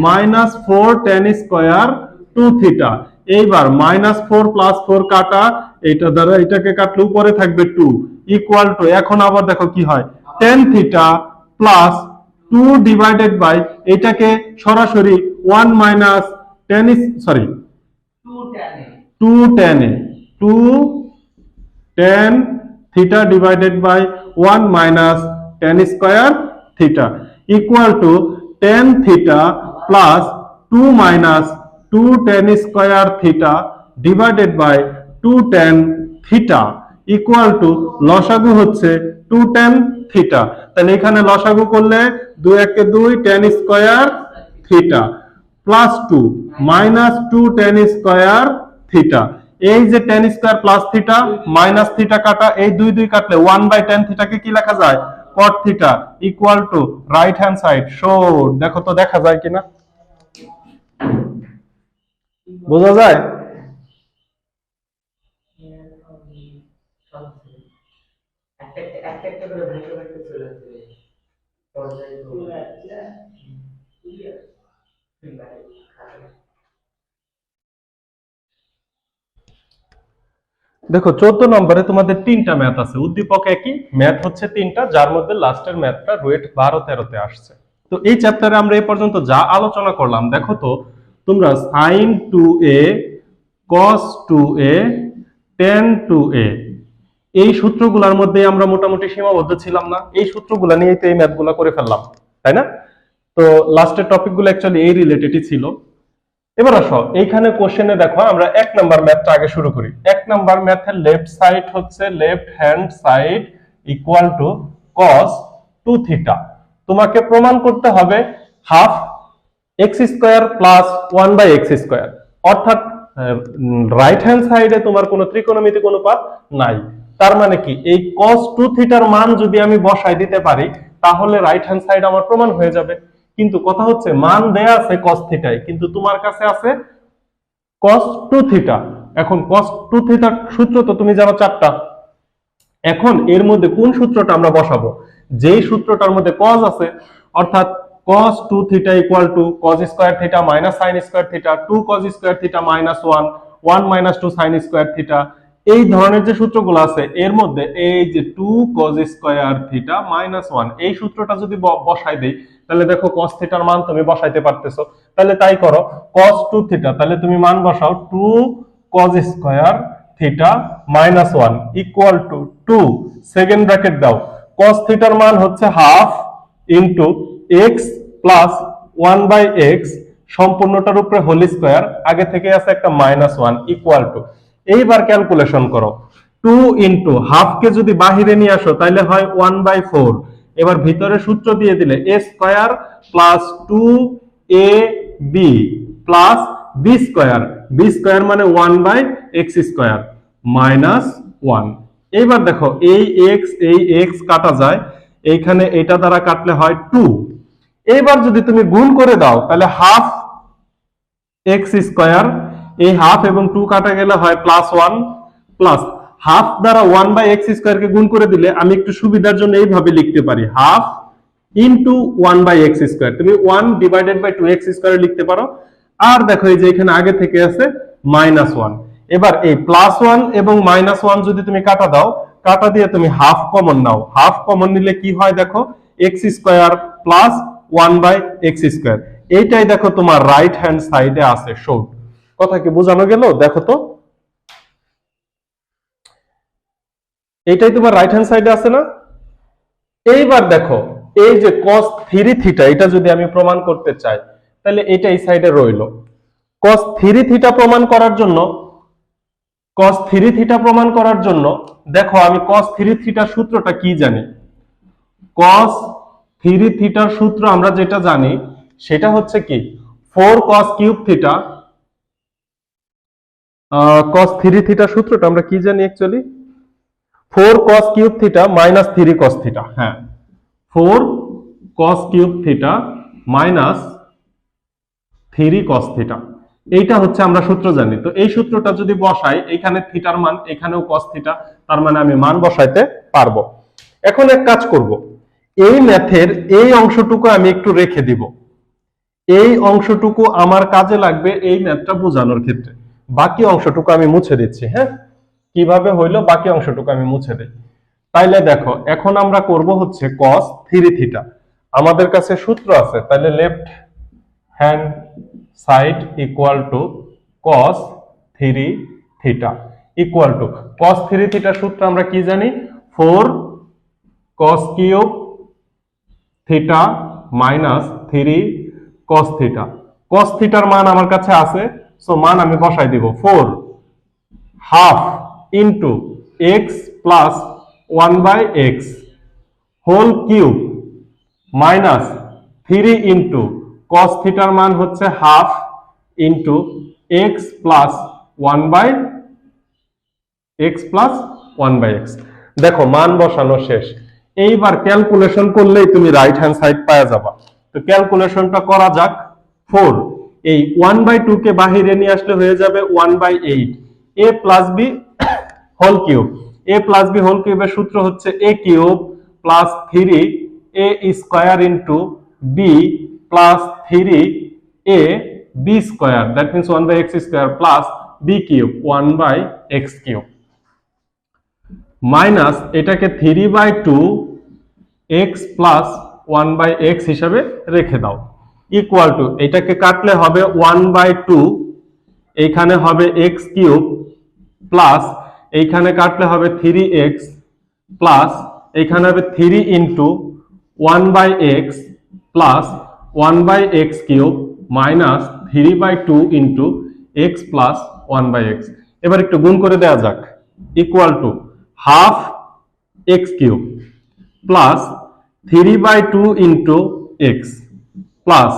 minus 4 tan square 2 theta. এইবার মাইনাস 4 প্লাস 4 কাটা, এটা দ্বারা এটাকে কাটলে উপরে থাকবে 2 ইকুয়াল টু, এখন আবার দেখো কি হয়, tan theta plus 2 divided by এটাকে সরাসরি 1 minus tan sorry 2 tan 2 tan theta divided by 1 minus tan square theta equal to tan theta plus 2 minus 2 tan square theta divided by 2 tan theta equal to লসাগু হচ্ছে 2 tan theta. তাহলে এখানে লসাগু করলে 2 একে 2 tan square theta plus 2 minus 2 tan square theta. এই যে tan square plus theta minus theta কাটা, এই 2 2 কাটলে 1 বাই tan থিটাকে কি লেখা যায়? cot theta equal to right hand side. So দেখো তো দেখা যায় কিনা, বোঝা যায়? একটা করে ভেঙে ভেঙে চলে আসবে পর্যায়ে দেখো 14 নম্বরে তোমাদের 3টা ম্যাথ আছে, উদ্দীপক একই, ম্যাথ হচ্ছে 3টা, যার মধ্যে লাস্টের ম্যাথটা রুয়েট 12 13 তে আসছে। তো এই চ্যাপ্টারে আমরা এই পর্যন্ত যা আলোচনা করলাম, দেখো তো তোমরা sin 2a cos 2a tan 2a এই সূত্রগুলোর মধ্যে আমরা মোটামুটি সীমাবদ্ধ ছিলাম না? এই সূত্রগুলো নিয়েই তো এই ম্যাথগুলো করে ফেললাম, তাই না? তো লাস্টের টপিকগুলো অ্যাকচুয়ালি এই রিলেটেডই ছিল। এবার আসো এইখানে কোশ্চেনে দেখো, আমরা 1 নাম্বার ম্যাথটা আগে শুরু করি। 1 নাম্বার ম্যাথের লেফট সাইড হচ্ছে left hand side equal to cos 2 theta. তোমাকে প্রমাণ করতে হবে half x square plus 1 by x square, অর্থাৎ রাইট হ্যান্ড সাইডে তোমার কোনো ত্রিকোণমিতিক অনুপাত নাই। তার মানে কি, এই cos 2 থিটার মান যদি আমি বসাই দিতে পারি তাহলে রাইট হ্যান্ড সাইড আমার প্রমাণ হয়ে যাবে। কিন্তু কথা হচ্ছে মান দেয়া আছে cos থিটায়, কিন্তু তোমার কাছে আছে cos 2 থিটা। এখন cos 2 থিটার সূত্র তো তুমি জানো 4টা। এখন এর মধ্যে কোন সূত্রটা আমরা বসাবো? যেই সূত্রটার মধ্যে cos আছে, অর্থাৎ cos 2 theta equal to cos square theta minus sin square theta 2 cos square theta minus 1 1 minus 2 sin square theta, এই ধরনের যে সূত্রগুলো আছে এর মধ্যে এই যে 2 cos স্কয়ার থিটা মাইনাস 1 এই সূত্রটা যদি বসাই দেই, তাহলে দেখো cos থিটার মান তুমি বসাইতে পারতেছো। তাহলে তাই করো, cos 2 থিটা, তাহলে তুমি মান বসাও 2 cos square theta minus 1 equal to 2 second bracket দাও, cos থিটার মান হচ্ছে half into x plus 1 by x সম্পূর্ণটার উপরে হোল স্কয়ার, আগে থেকে আছে একটা মাইনাস 1 ইকুয়াল টু, এইবার ক্যালকুলেশন করো 2 ইনটু হাফ কে যদি বাহিরে নিয়ে আসো তাহলে হয় 1 বাই 4, এবার ভিতরে সূত্র দিয়ে দিলে a square plus 2ab plus b square, b square মানে 1 বাই x স্কয়ার মাইনাস 1। এইবার দেখো এই x কাটা যায়, এইখানে এটা দ্বারা কাটলে হয় 2। এইবার যদি তুমি গুণ করে দাও তাহলে হাফ x স্কয়ার, এই হাফ এবং 2 কাটা গেলে হয় প্লাস 1 প্লাস হাফ দ্বারা 1 বাই x স্কয়ার কে গুণ করে দিলে আমি একটু সুবিধার জন্য এইভাবে লিখতে পারি, half into 1 by x square, তুমি 1 ডিভাইডেড বাই 2x স্কয়ার লিখতে পারো। আর দেখো এই যে এখানে আগে থেকে আছে মাইনাস 1, এবার এই +1 এবং -1 যদি তুমি কাটা দাও, কাটা দিয়ে তুমি হাফ কমন নাও, হাফ কমন নিলে কি হয় দেখো, x² প্লাস 1/x²। এইটাই দেখো তোমার রাইট হ্যান্ড সাইডে আছে শোড। কথা কি বোঝানো গেল? দেখো তো, এইটাই তোমার রাইট হ্যান্ড সাইডে আছে না? এইবার দেখো, এই যে cos 3θ, এটা যদি আমি প্রমাণ করতে চাই, তাহলে এটা এই সাইডে রইলো। cos 3θ প্রমাণ করার জন্য, cos 3θ প্রমাণ করার জন্য দেখো আমি cos 3θ সূত্রটা কি জানি। cos 3θ সূত্র আমরা যেটা জানি সেটা হচ্ছে কি 4 cos কিউব থিটা। cos 3θ সূত্রটা আমরা কি জানি actually, 4 cos cube theta minus 3 cos theta. হ্যাঁ, 4 cos cube theta minus 3 cos theta, এইটা হচ্ছে আমরা সূত্র জানি। তো এই সূত্রটা যদি বসাই, এখানে থিটার মান, এখানেও cos থিটা, তার মানে আমি মান বসাইতে পারবো। এখন এক কাজ করব, এই ম্যাথের এই অংশটুকু আমি একটু রেখে দিব, এই অংশটুকু আমার কাজে লাগবে এই ম্যাথটা বোঝানোর ক্ষেত্রে। বাকি অংশটুকু আমি মুছে দিচ্ছি। হ্যাঁ, কিভাবে হইলো বাকি অংশটুকু আমি মুছে দিই। তাইলে দেখো, এখন আমরা করব হচ্ছে cos 3θ। আমাদের কাছে সূত্র আছে, তাহলে left hand side equal to cos 3θ equal to cos 3θ সূত্র আমরা কি জানি, 4 cos cube theta minus 3 cos theta. cos থিটার মান আমার কাছে আছে, সো মান আমি বসাই দিব, 4 half into x plus 1/x whole cube minus 3 into cos থিটার মান হচ্ছে half into x plus 1/x। দেখো মান বসানো শেষ। এইবার ক্যালকুলেশন করলেই তুমি রাইট হ্যান্ড সাইড পাওয়া যাবা। তো ক্যালকুলেশনটা করা যাক। 4 এই 1/2 কে বাহিরে নিয়ে আসলে হয়ে যাবে 1/8 a plus b whole cube. a plus b whole কিউবের সূত্র হচ্ছে a cube plus 3a square into b plus 3a b square, that means 1/x square plus b cube 1/x cube minus এটাকে 3/2 x প্লাস 1/x হিসাবে রেখে দাও equal to, এটাকে কাটলে হবে 1/2, এইখানে হবে x কিউব প্লাস এইখানে কাটলে হবে 3x প্লাস এইখানে হবে 3 into 1/x plus 1/x cube minus 3/2 into x plus 1/x। এবার একটু গুণ করে দেওয়া যাক, equal to half x cube plus 3/2 into x plus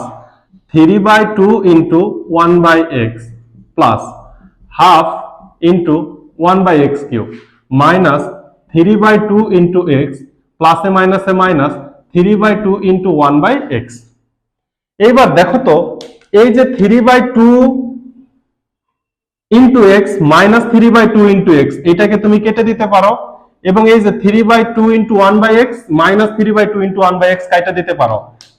3/2 into 1/x plus half into 1/x cube minus 3/2 into x প্লাসে মাইনাসে মাইনাস 3/2 ইন্টু 1/x। এইবার দেখো তো, এই যে 3/2 into x minus 3/2 into x, এটাকে তুমি কেটে দিতে পারো, এবং এই যে 3/2 into 1/x minus 3/2 into 1/x কাটা দিতে পারো।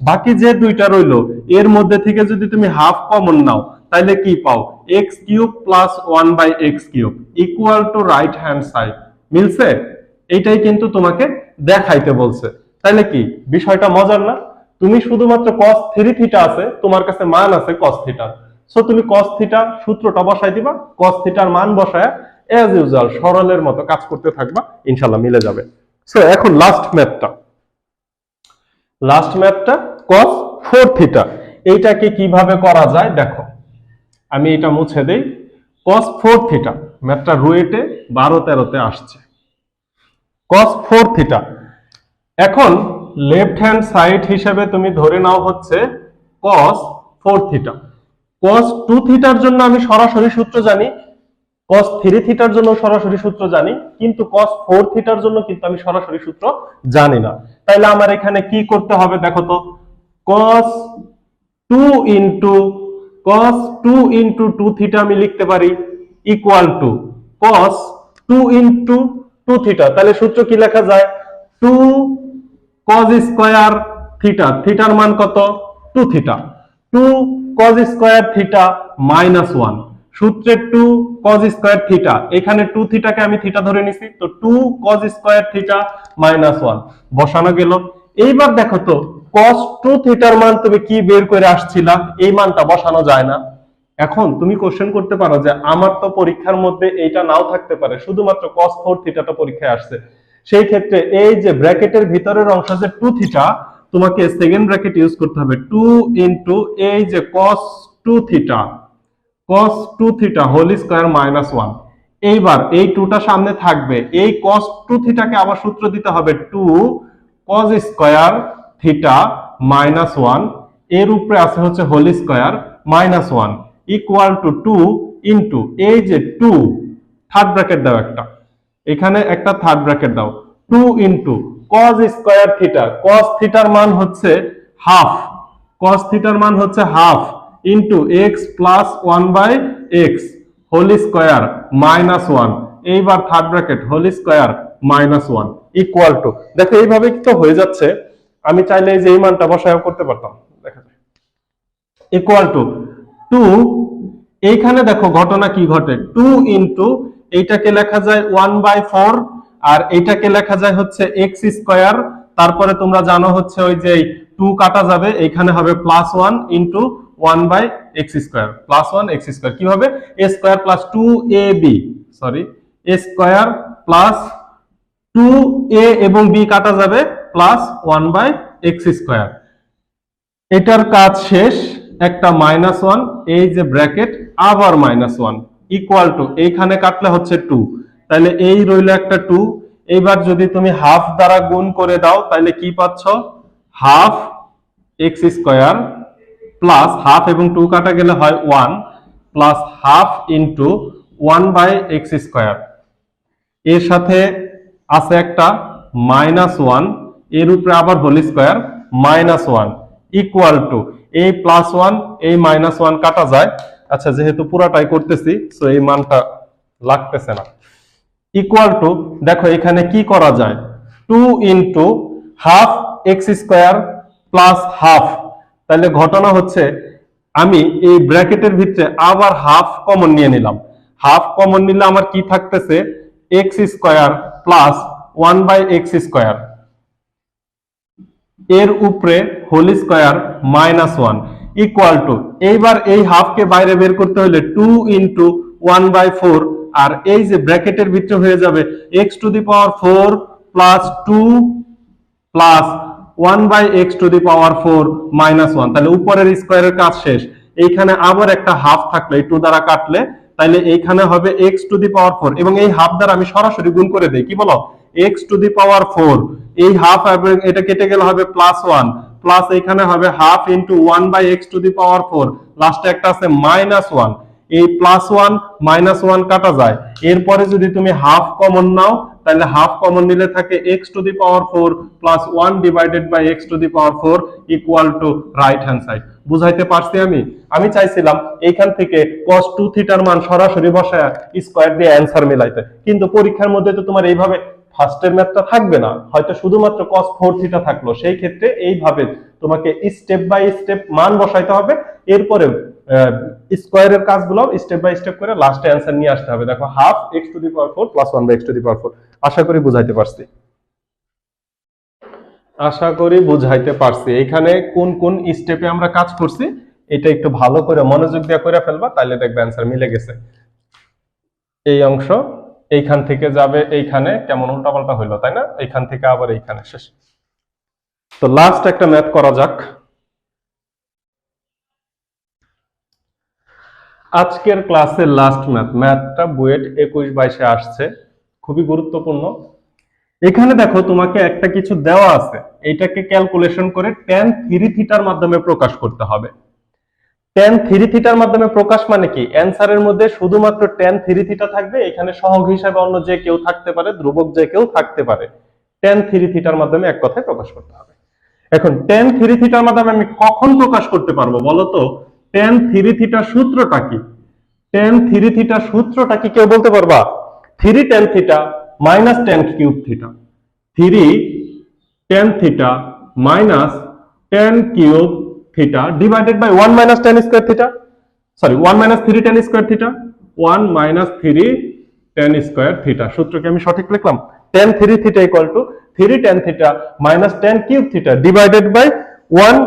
বাকি যে দুইটা রইলো এর মধ্যে থেকে যদি তুমি হাফ কমন নাও, তাহলে কি পাও, x cube plus 1/x cube equal to right hand side. মিলছে? এইটাই কিন্তু তোমাকে দেখাইতে বলছে। তাহলে কি বিষয়টা মজার না? তুমি শুধুমাত্র cos 3θ আছে, তোমার কাছে মান আছে cos θ, সো তুমি cos θ সূত্রটা বসাই দিবা, cos θ এর মান বসায় এজ ইউজুয়াল সরলের মতো কাজ করতে থাকবা, ইনশাআল্লাহ মিলে যাবে। সো এখন লাস্ট ম্যাথটা cos 4θ, এইটাকে কিভাবে করা যায় দেখো। আমি এটা মুছে দেই। cos 4θ ম্যাথটা রুয়েটে 12-13 আসছে। cos 4θ এখন লেফট হ্যান্ড সাইড হিসেবে তুমি ধরে নাও হচ্ছে cos 4θ। cos 2θ এর জন্য আমি সরাসরি সূত্র জানি, cos 3θ এর জন্য সরাসরি সূত্র জানি, কিন্তু cos 4θ এর জন্য কিন্তু আমি সরাসরি সূত্র জানি না। তাইলে আমার এখানে কি করতে হবে দেখো তো, cos 2 ইন্টু 2θ আমি লিখতে পারি ইকুয়াল টু cos 2 ইন্টু 2θ। তাহলে সূত্র কি লেখা যায়, 2 cos স্কয়ার থিটা, থিটার মান কত 2θ, 2 cos স্কয়ার থিটা মাইনাস 1 সূত্রে 2 cos স্কয়ার থিটা, এখানে 2 থিটাকে আমি থিটা ধরে নিছি, তো 2 cos স্কয়ার থিটা মাইনাস 1 বসানো গেল। এইবার দেখো তো cos 2 থিটার মান তুমি কি বের করে আসছিলা, এই মানটা বসানো যায় না। এখন তুমি কোশ্চেন করতে পারো যে আমার তো পরীক্ষার মধ্যে এইটা নাও থাকতে পারে, শুধুমাত্র cos 4 থিটাটা পরীক্ষায় আসছে, সেই ক্ষেত্রে এই যে ব্র্যাকেটের ভিতরের অংশ যে 2 থিটা, তোমাকে সেকেন্ড ব্র্যাকেট ইউজ করতে হবে, 2 ইনটু এই যে cos 2 theta, cos 2 theta whole square minus 1। এইবার এই 2টা সামনে থাকবে, এই cos 2 থিটাকে আবার সূত্র দিতে হবে 2 cos স্কয়ার থিটা মাইনাস 1, এর উপরে আছে হচ্ছে whole square minus 1 equal to 2 into এই যে 2 থার্ড ব্র্যাকেট দাও একটা, এখানে একটা থার্ড ব্র্যাকেট দাও, 2 into cos square theta, cos থিটার মান হচ্ছে হাফ, cos থিটার মান হচ্ছে half into x plus 1 by x whole square minus 1, এইবার third bracket whole square minus 1 equal to, দেখো এইভাবে তো হয়ে যাচ্ছে। আমি চাইলে এই যে এই মানটা বসায় করতে পারতাম, দেখো ইকুয়াল টু 2, এইখানে দেখো ঘটনা কি ঘটে, 2 ইনটু এইটাকে লেখা যায় 1/4 আর এইটাকে লেখা যায় হচ্ছে x স্কয়ার, তারপরে তোমরা জানো হচ্ছে ওই যে 2 কাটা যাবে, এখানে হবে plus 1 into 1/x square, plus 1 x square কি হবে a square plus 2ab, sorry a square plus 2a এবং b কাটা যাবে প্লাস 1/x স্কয়ার। এটার কাজ শেষ, একটা মাইনাস 1, এই যে ব্র্যাকেট আবার মাইনাস 1 ইকুয়াল টু এইখানে কাটলে হচ্ছে 2, তাহলে এই রইল একটা 2। এইবার যদি তুমি হাফ দ্বারা গুণ করে দাও তাহলে কি পাচ্ছ, half x square plus half এবং 2 কাটা গেলে হয় 1 plus half into 1/x square, এর সাথে আছে একটা মাইনাস 1, এর উপরে আবার whole square minus 1 equal to এই প্লাস 1 এই মাইনাস 1 কাটা যায়, আচ্ছা যেহেতু পুরাটাই করতেছি সো এই মানটা লাগতেছে না, ইকুয়াল টু দেখো এখানে কি করা যায়, 2 into half x square plus half, তাহলে ঘটনা হচ্ছে আমি এই ব্র্যাকেটের ভিতরে আবার হাফ কমন নিয়ে নিলাম, হাফ কমন নিলে আমার কি থাকতেছে x square plus 1/x square, এর উপরে whole square minus 1 equal to, এইবার এই হাফকে বাইরে বের করতে হলে 2 ইনটু 1/4 আর এই যে ব্র্যাকেটের ভিতরে হয়ে যাবে x to the power 4 plus 2 plus 1/x to the power 4 minus 1, তাহলে উপরের স্কয়ারের কাজ শেষ। এইখানে আবার একটা হাফ থাকলে 2 দ্বারা কাটলে তাহলে এইখানে হবে x টু দি পাওয়ার 4 এবং এই হাফ দ্বারা আমি সরাসরি গুণ করে দেই, কি বলো x টু দি পাওয়ার 4, এই হাফ এটা কেটে গেলে হবে প্লাস 1 প্লাস এখানে হবে half into 1/x to the power 4, লাস্টে একটা আছে মাইনাস 1, এই প্লাস 1 মাইনাস 1 কাটা যায়, এরপরে যদি তুমি হাফ কমন নাও তাহলে হাফ কমন নিলে থাকে x to the power 4 plus 1 divided by x to the power 4 equal to right hand side. বুঝাইতে পারছি আমি চাইছিলাম এইখান থেকে cos 2 থিটার মান সরাসরি বসায় স্কয়ার দিয়ে অ্যানসার মিলাইতে, কিন্তু পরীক্ষার মধ্যে তো তোমার এইভাবে ফার্স্টের ম্যাথটা থাকবে না, হয়তো শুধুমাত্র cos 4 থিটা থাকলো, সেই ক্ষেত্রে এইভাবে তোমাকে স্টেপ বাই স্টেপ মান বসাইতে হবে, এরপরে স্কয়ারের কাজগুলো স্টেপ বাই স্টেপ করে লাস্টে অ্যানসার নিয়ে আসতে হবে। দেখো half x to the power 4 plus 1/x to the power 4, আশা করি বুঝাইতে পারছি এইখানে কোন কোন স্টেপে আমরা কাজ করছি, এটা একটু ভালো করে মনোযোগ দিয়ে করে ফেলবা, তাহলে দেখবে অ্যানসার মিলে গেছে। এই অংশ এইখান থেকে যাবে এইখানে, কেমন উল্টাপাল্টা হইলো তাই না, এইখান থেকে আবার এইখানে শেষ। তো লাস্ট একটা ম্যাথ করা যাক। আজকের ক্লাসের লাস্ট ম্যাথটা বুয়েট 21-22 আসছে, খুবই গুরুত্বপূর্ণ। এখানে দেখো তোমাকে একটা কিছু দেওয়া আছে, এইটাকে ক্যালকুলেশন করে tan 3 থিটার মাধ্যমে প্রকাশ করতে হবে। tan 3 থিটার মাধ্যমে প্রকাশ মানে কি, অ্যানসারের মধ্যে শুধুমাত্র tan 3 থিটা থাকবে, এখানে সহগ হিসাবে অন্য যে কেউ থাকতে পারে, ধ্রুবক যে কেউ থাকতে পারে, tan 3 থিটার মাধ্যমে এক কথায় প্রকাশ করতে হবে। এখন tan 3 থিটার মাধ্যমে আমি কখন প্রকাশ করতে পারবো বলো তো, tan 3 থিটার সূত্রটা কি, tan 3 থিটার সূত্রটা কি কেউ বলতে পারবা? 3 tan theta minus tan cube theta, 3 tan theta minus tan cube theta divided by 1 minus tan square theta. Sorry 1 minus 3 tan square theta, 1 minus 3 tan square theta. সূত্রকে আমি সঠিক লিখলাম, tan 3 theta equal to 3 tan theta minus tan cube theta divided by 1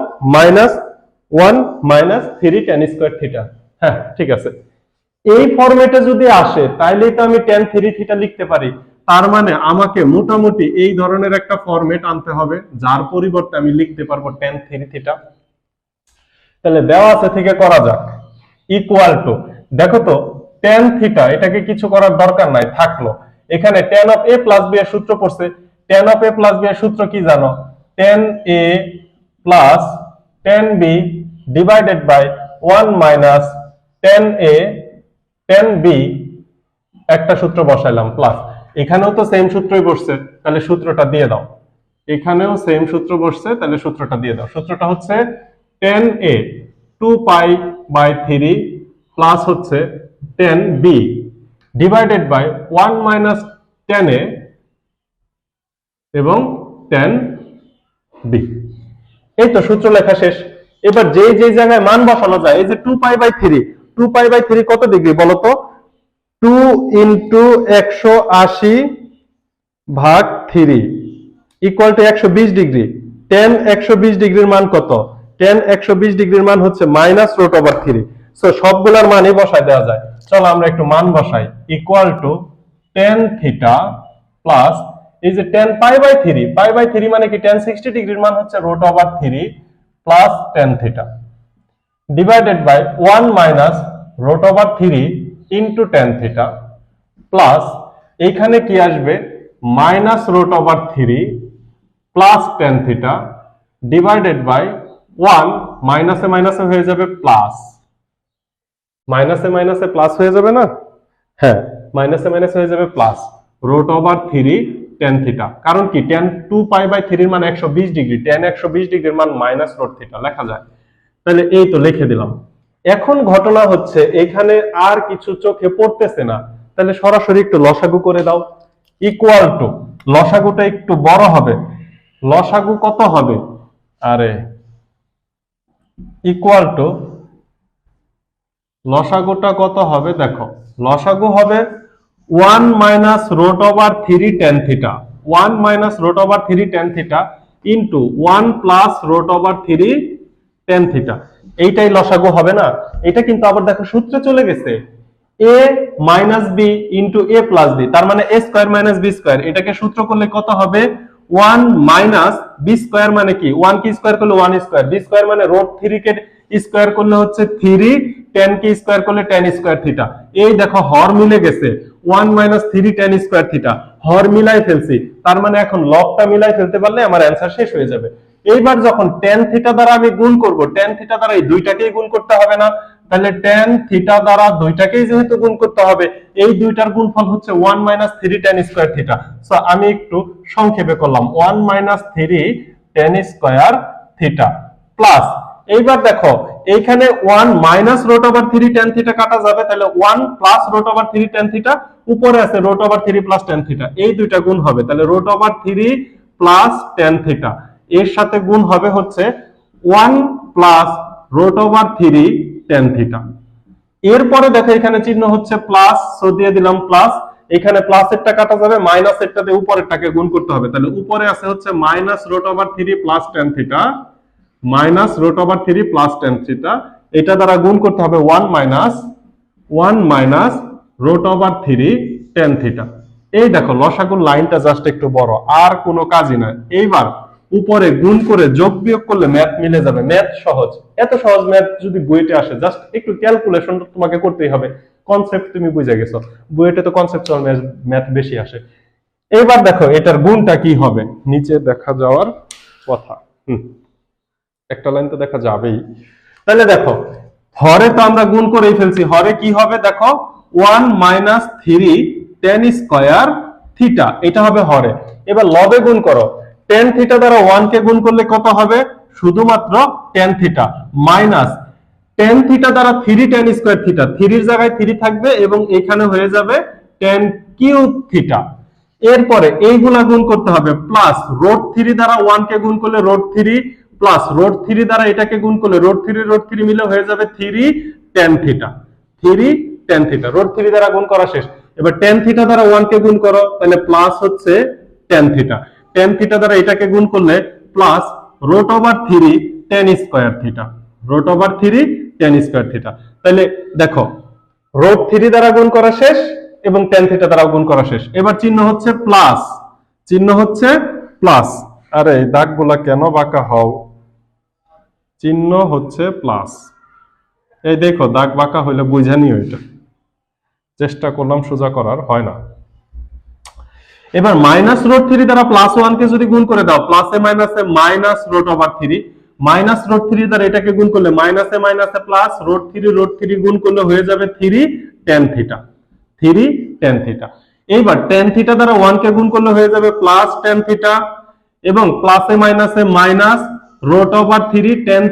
minus 3 tan square theta. হ্যাঁ ঠিক আছে, এই ফরম্যাটে যদি আসে তাইলেই তো আমি tan 3 থিটা লিখতে পারি। তার মানে আমাকে মোটামুটি এই ধরনের একটা ফরম্যাট আনতে হবে যার পরিবর্তে আমি লিখতে পারবো tan 3 থিটা। তাহলে দেওয়া আছে থেকে করা যাক, ইকুয়াল টু, দেখো তো tan থিটা, এটাকে কিছু করার দরকার নাই, থাকলো। এখানে tan of a plus b এর সূত্র পড়ছে, tan of a plus b এর সূত্র কি জানো? tan a plus tan b divided by 1 minus tan a tan b, একটা সূত্র বসাইলাম প্লাস, এখানেও তো সেম সূত্রই বসছে, তাহলে সূত্রটা দিয়ে দাও। এখানেও সেম সূত্র বসছে, তাহলে সূত্রটা দিয়ে দাও। সূত্রটা হচ্ছে tan a 2 pi by 3 plus হচ্ছে tan b divided by 1 minus tan a এবং tan b। এই তো সূত্র লেখা শেষ। এবার যে জায়গায় মান বসানো যায়, এই যে 2 পাই বাই 3, 2 পাই বাই 3 কত ডিগ্রি বলো তো? 2 ইন্টু 180 ভাগ 3 ইকুয়াল টু 120 ডিগ্রি। tan 120 ডিগ্রির মান কত? tan 120 ডিগ্রির মান হচ্ছে মাইনাস রুট ওভার 3। সো সবগুলোর মানই বসায় দেওয়া যায়। চলো আমরা একটু মান বসাই, equal to tan theta plus এই যে tan pi by 3, pi by 3 মানে কি? tan 60 ডিগ্রির মান হচ্ছে root over 3 plus tan theta divided by 1 minus root over 3 into tan theta plus এইখানে কি আসবে? Minus root over 3 plus tan theta divided by 1, মাইনাসে মাইনাসে হয়ে যাবে প্লাস, মাইনাসে মাইনাসে প্লাস হয়ে যাবে না? হ্যাঁ, মাইনাসে মাইনাসে হয়ে যাবে plus root over 3 tan theta. কারণ কি? tan 2 পাই বাই 3 এর মান 120 ডিগ্রি, tan 120 ডিগ্রির মান মাইনাস রুট থিটা লেখা যায়। তাহলে এই তো লিখে দিলাম। এখন ঘটনা হচ্ছে এখানে আর কিছু চোখে পড়তেছে না, তাহলে সরাসরি একটু লসাগু করে দাও। ইকুয়াল টু, লসাগুটা একটু বড় হবে, লসাগু কত হবে? আরে ইকুয়াল টু, লসাগুটা কত হবে দেখো, লসাগু হবে 1 minus root over 3 tan theta, 1 minus root over 3 tan theta into 1 plus root over 3 tan theta. এইটাই লসাগু হবে না? এটা কিন্তু আবার দেখো সূত্রে চলে গেছে, a minus b into a plus b, তার মানে a square minus b square. এটাকে সূত্র করলে কত হবে? 1 মাইনাস b স্কয়ার মানে কি? 1 কি স্কয়ার করলে 1 স্কয়ার, b স্কয়ার মানে রুট 3 কে স্কয়ার করলে হচ্ছে 3, tan কে স্কয়ার করলে tan স্কয়ার থিটা। এই দেখো হর মিলে গেছে, 1 মাইনাস 3 tan স্কয়ার থিটা, হর মিলাই ফেলছি। তার মানে এখন লগটা মিলাই ফেলতে পারলে আমার অ্যানসার শেষ হয়ে যাবে। এইবার যখন tan থিটা দ্বারা আমি গুণ করব, tan থিটা দ্বারা এই দুইটাকেই গুণ করতে হবে না? তাহলে tan থিটা দ্বারা দুইটাকেই যেহেতু গুণ করতে হবে, এই দুইটার গুণফল হচ্ছে 1 minus 3 tan square theta. So আমি একটু সংক্ষেপে করলাম 1 minus 3 tan square theta plus, এইবার দেখো এইখানে 1 minus root over 3 tan theta কাটা যাবে, তাহলে 1 plus root over 3 tan theta, উপরে আছে root over 3 plus tan theta, এই দুইটা গুণ হবে, তাহলে root over 3 plus tan theta এর সাথে গুণ হবে হচ্ছে 1 plus root over 3 tan theta. এরপরে দেখো এখানে চিহ্ন হচ্ছে প্লাস, সো দিয়ে দিলাম প্লাস, এখানে প্লাস এরটা কাটা যাবে, মাইনাস এরটা দিয়ে উপরেরটাকে গুণ করতে হবে, তাহলে উপরে আছে হচ্ছে minus root over 3 plus tan theta, minus root over 3 plus tan theta, এটা দ্বারা গুণ করতে হবে 1 minus root over 3 tan theta. এই দেখো লসাগুর লাইনটা জাস্ট একটু বড়, আর কোনো কাজই না। এইবার উপরে গুণ করে যোগ বিয়োগ করলে ম্যাথ মিলে যাবে, ম্যাথ সহজ। এত সহজ ম্যাথ যদি বইতে আসে, জাস্ট একটু ক্যালকুলেশন তোমাকে করতেই হবে, কনসেপ্ট তুমি বুঝে গেছো, বইতে তো কনসেপচুয়াল ম্যাথ বেশি আসে। এইবার দেখো এটার গুণটা কি হবে, নিচে দেখা যাওয়ার কথা, একটা লাইন তো দেখা যাবেই। তাহলে দেখো হরে তো আমরা গুণ করেই ফেলছি, হরে কি হবে দেখো 1 মাইনাস 3 tan স্কয়ার থিটা, এটা হবে হরে। এবার লবে গুণ করো, tan থিটা দ্বারা 1 কে গুণ করলে কত হবে? শুধুমাত্র tan theta minus tan theta দ্বারা 3 tan স্কয়ার থিটা, 3 এর জায়গায় 3 থাকবে এবং এখানে হয়ে যাবে tan কিউব থিটা। এরপরে এইগুলা গুণ করতে হবে, প্লাস রুট 3 দ্বারা 1 কে গুণ করলে রুট 3 প্লাস রুট 3 দ্বারা এটাকে গুণ করলে রুট 3 মিলে হয়ে যাবে 3 tan theta, 3 tan theta, root 3 দ্বারা গুণ করা শেষ। এবার tan থিটা দ্বারা 1 কে গুণ করো, তাহলে প্লাস হচ্ছে tan থিটা, tan থিটা দ্বারা এটাকে গুণ করলে plus root over 3 tan square theta, root over 3 tan square theta. তাহলে দেখো রুট 3 দ্বারা গুণ করা শেষ এবং tan থিটা দ্বারা গুণ করা শেষ। এবার চিহ্ন হচ্ছে প্লাস, চিহ্ন হচ্ছে প্লাস। আরে এই দাগগুলা কেন বাঁকা হও, চিহ্ন হচ্ছে প্লাস। এই দেখো দাগ বাঁকা হইলে বুঝানি, ওইটা চেষ্টা করলাম সোজা করার, হয় না। এবার মাইনাস রুট 3 দ্বারা প্লাস 1 কে যদি গুণ করে দাও, প্লাসে মাইনাসে minus root over 3, minus root 3 দ্বারা এটাকে গুণ করলে মাইনাসে মাইনাসে প্লাস রুট 3 গুণ করলে হয়ে যাবে 3 tan থিটা, 3 tan থিটা। এইবার tan থিটা দ্বারা 1 কে গুণ করলে হয়ে যাবে প্লাস tan থিটা, এবং প্লাসে মাইনাসে minus root over 3 tan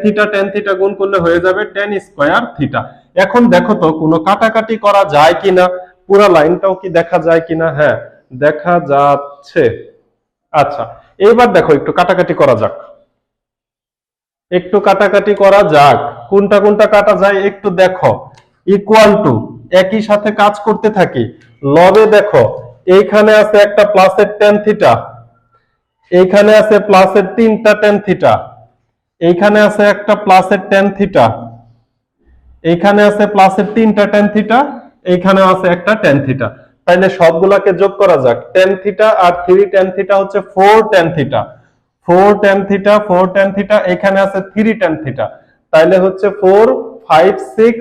theta গুণ করলে হয়ে যাবে tan স্কয়ার থিটা। এখন দেখো তো কোনো কাটাকাটি করা যায় কিনা, পুরো লাইনটাও কি দেখা যায় কিনা? হ্যাঁ, দেখা যাচ্ছে। আচ্ছা, এইবার দেখো একটু কাটাকাটি করা যাক, একটু কাটাকাটি করা যাক। কোনটা কোনটা কাটা যায় একটু দেখো। ইকুয়াল টু, একই সাথে কাজ করতে থাকি। লবে দেখো এইখানে আছে একটা প্লাসের tan থিটা, এইখানে আছে প্লাসের 3টা tan থিটা, এইখানে আছে একটা প্লাসের tan থিটা, এইখানে আছে প্লাসের 3টা tan থিটা, এইখানে আছে একটা tan থিটা। তাইলে সবগুলাকে যোগ করা যাক। tan থিটা আর 3 tan থিটা হচ্ছে 4 tan theta, 4 tan theta, 4 tan theta, এখানে আছে 3 tan থিটা। তাইলে হচ্ছে 4 5 6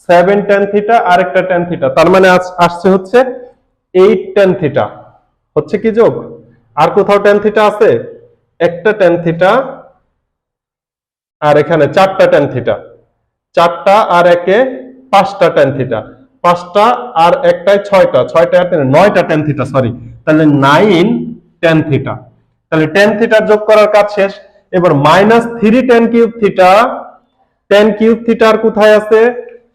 7 tan থিটা আর একটা tan থিটা, তার মানে আসছে হচ্ছে 8 tan থিটা। হচ্ছে কি যোগ? আর কোথাও tan থিটা আছে? একটা tan থিটা আর এখানে 4টা tan থিটা, 4টা আর একে 5টা tan থিটা, 5টা আর একটায় 6টা, 6টা আর 9টা tan থিটা, সরি। তাহলে 9 tan থিটা। তাহলে tan থিটার যোগ করার কাজ শেষ। এবার minus 3 tan cube theta, tan cube থিটার কোথায় আছে?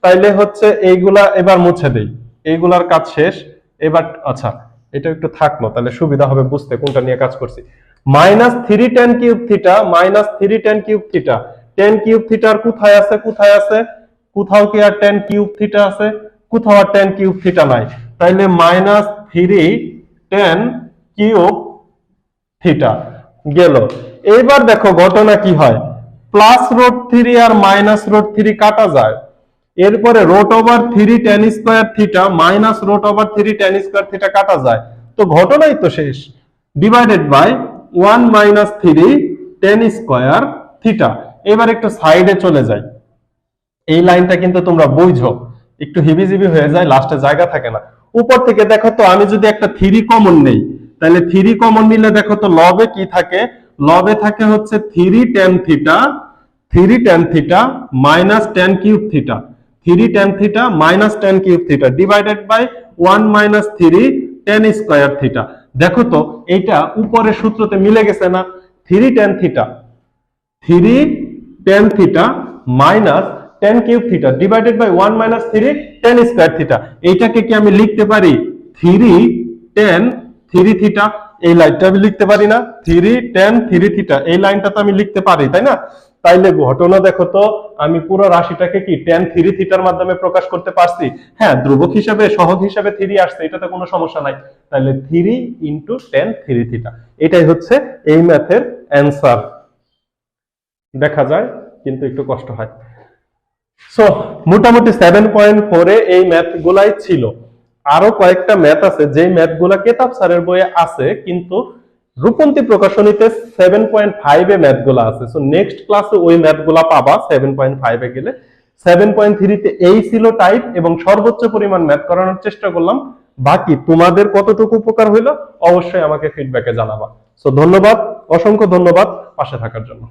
তাইলে হচ্ছে এইগুলা এবার মুছে দেই, এইগুলার কাজ শেষ। এবার আচ্ছা এটা একটু থাকলো, তাহলে সুবিধা হবে বুঝতে কোনটা নিয়ে কাজ করছি। Minus 3 tan cube theta, minus 3 tan cube theta, tan cube থিটার কোথায় আছে? কোথায় আছে? কোথাও কি আর tan কিউব থিটা আছে? কোথাও আর tan কিউব থিটা নাই। তাইলে মাইনাস 3 tan কিউব থিটা গেল। এইবার দেখো ঘটনা কি হয়, প্লাস রুট 3 আর মাইনাস রুট 3 কাটা যায়। এরপরে root over 3 tan square theta minus root over 3 tan square theta কাটা যায়। তো ঘটনাই তো শেষ। Divided by 1 minus 3 tan square theta. এবার একটু সাইডে চলে যাই। এই লাইনটা কিন্তু তোমরা বুঝো, একটু হিবিজিবি হয়ে যায়, লাস্টে জায়গা থাকে না। উপর থেকে দেখো তো, আমি যদি একটা 3 কমন নেই, তাহলে 3 কমন নিলে দেখো তো লবে কি থাকে? লবে থাকে হচ্ছে 3 tan theta, 3 tan theta minus tan cube theta, 3 tan theta minus tan cube theta divided by 1 minus 3 tan square theta. দেখো তো এইটা উপরের সূত্রতে মিলে গেছে না? 3 tan theta, 3 tan theta minus tan cube theta divided by 1 minus 3 tan square theta. এইটাকে কি আমি লিখতে পারি 3 tan 3 থিটা? এই লাইনটা আমি লিখতে পারি না? 3 tan 3 থিটা, এই লাইনটা তো আমি লিখতে পারি, তাই না? তাইলে ঘটনা দেখো তো, আমি পুরো রাশিটাকে কি tan 3 থিটার মাধ্যমে প্রকাশ করতে পারছি। হ্যাঁ, ধ্রুবক হিসাবে সহগ হিসাবে 3 আসছে, এটাতে কোনো সমস্যা নাই। তাহলে 3 ইনটু tan 3 থিটা, এটাই হচ্ছে এই ম্যাথের অ্যানসার। দেখা যায় কিন্তু একটু কষ্ট হয়। সো মোটামুটি 7.4 এ এই ম্যাথ গুলাই ছিল। আরো কয়েকটা ম্যাথ আছে যে ম্যাথ গুলা কেতাব স্যারের বইয়ে আছে, কিন্তু রূপন্তী প্রকাশনীতে 7.5 এ ম্যাথ গুলা আছে। সো নেক্সট ক্লাসে ওই ম্যাথ গুলা পাবা 7.5 এ গেলে। 7.3 তে এই ছিল টাইপ এবং সর্বোচ্চ পরিমাণ ম্যাথ করানোর চেষ্টা করলাম। বাকি তোমাদের কতটুকু উপকার হইলো অবশ্যই আমাকে ফিডব্যাকে জানাবা। সো ধন্যবাদ, অসংখ্য ধন্যবাদ পাশে থাকার জন্য।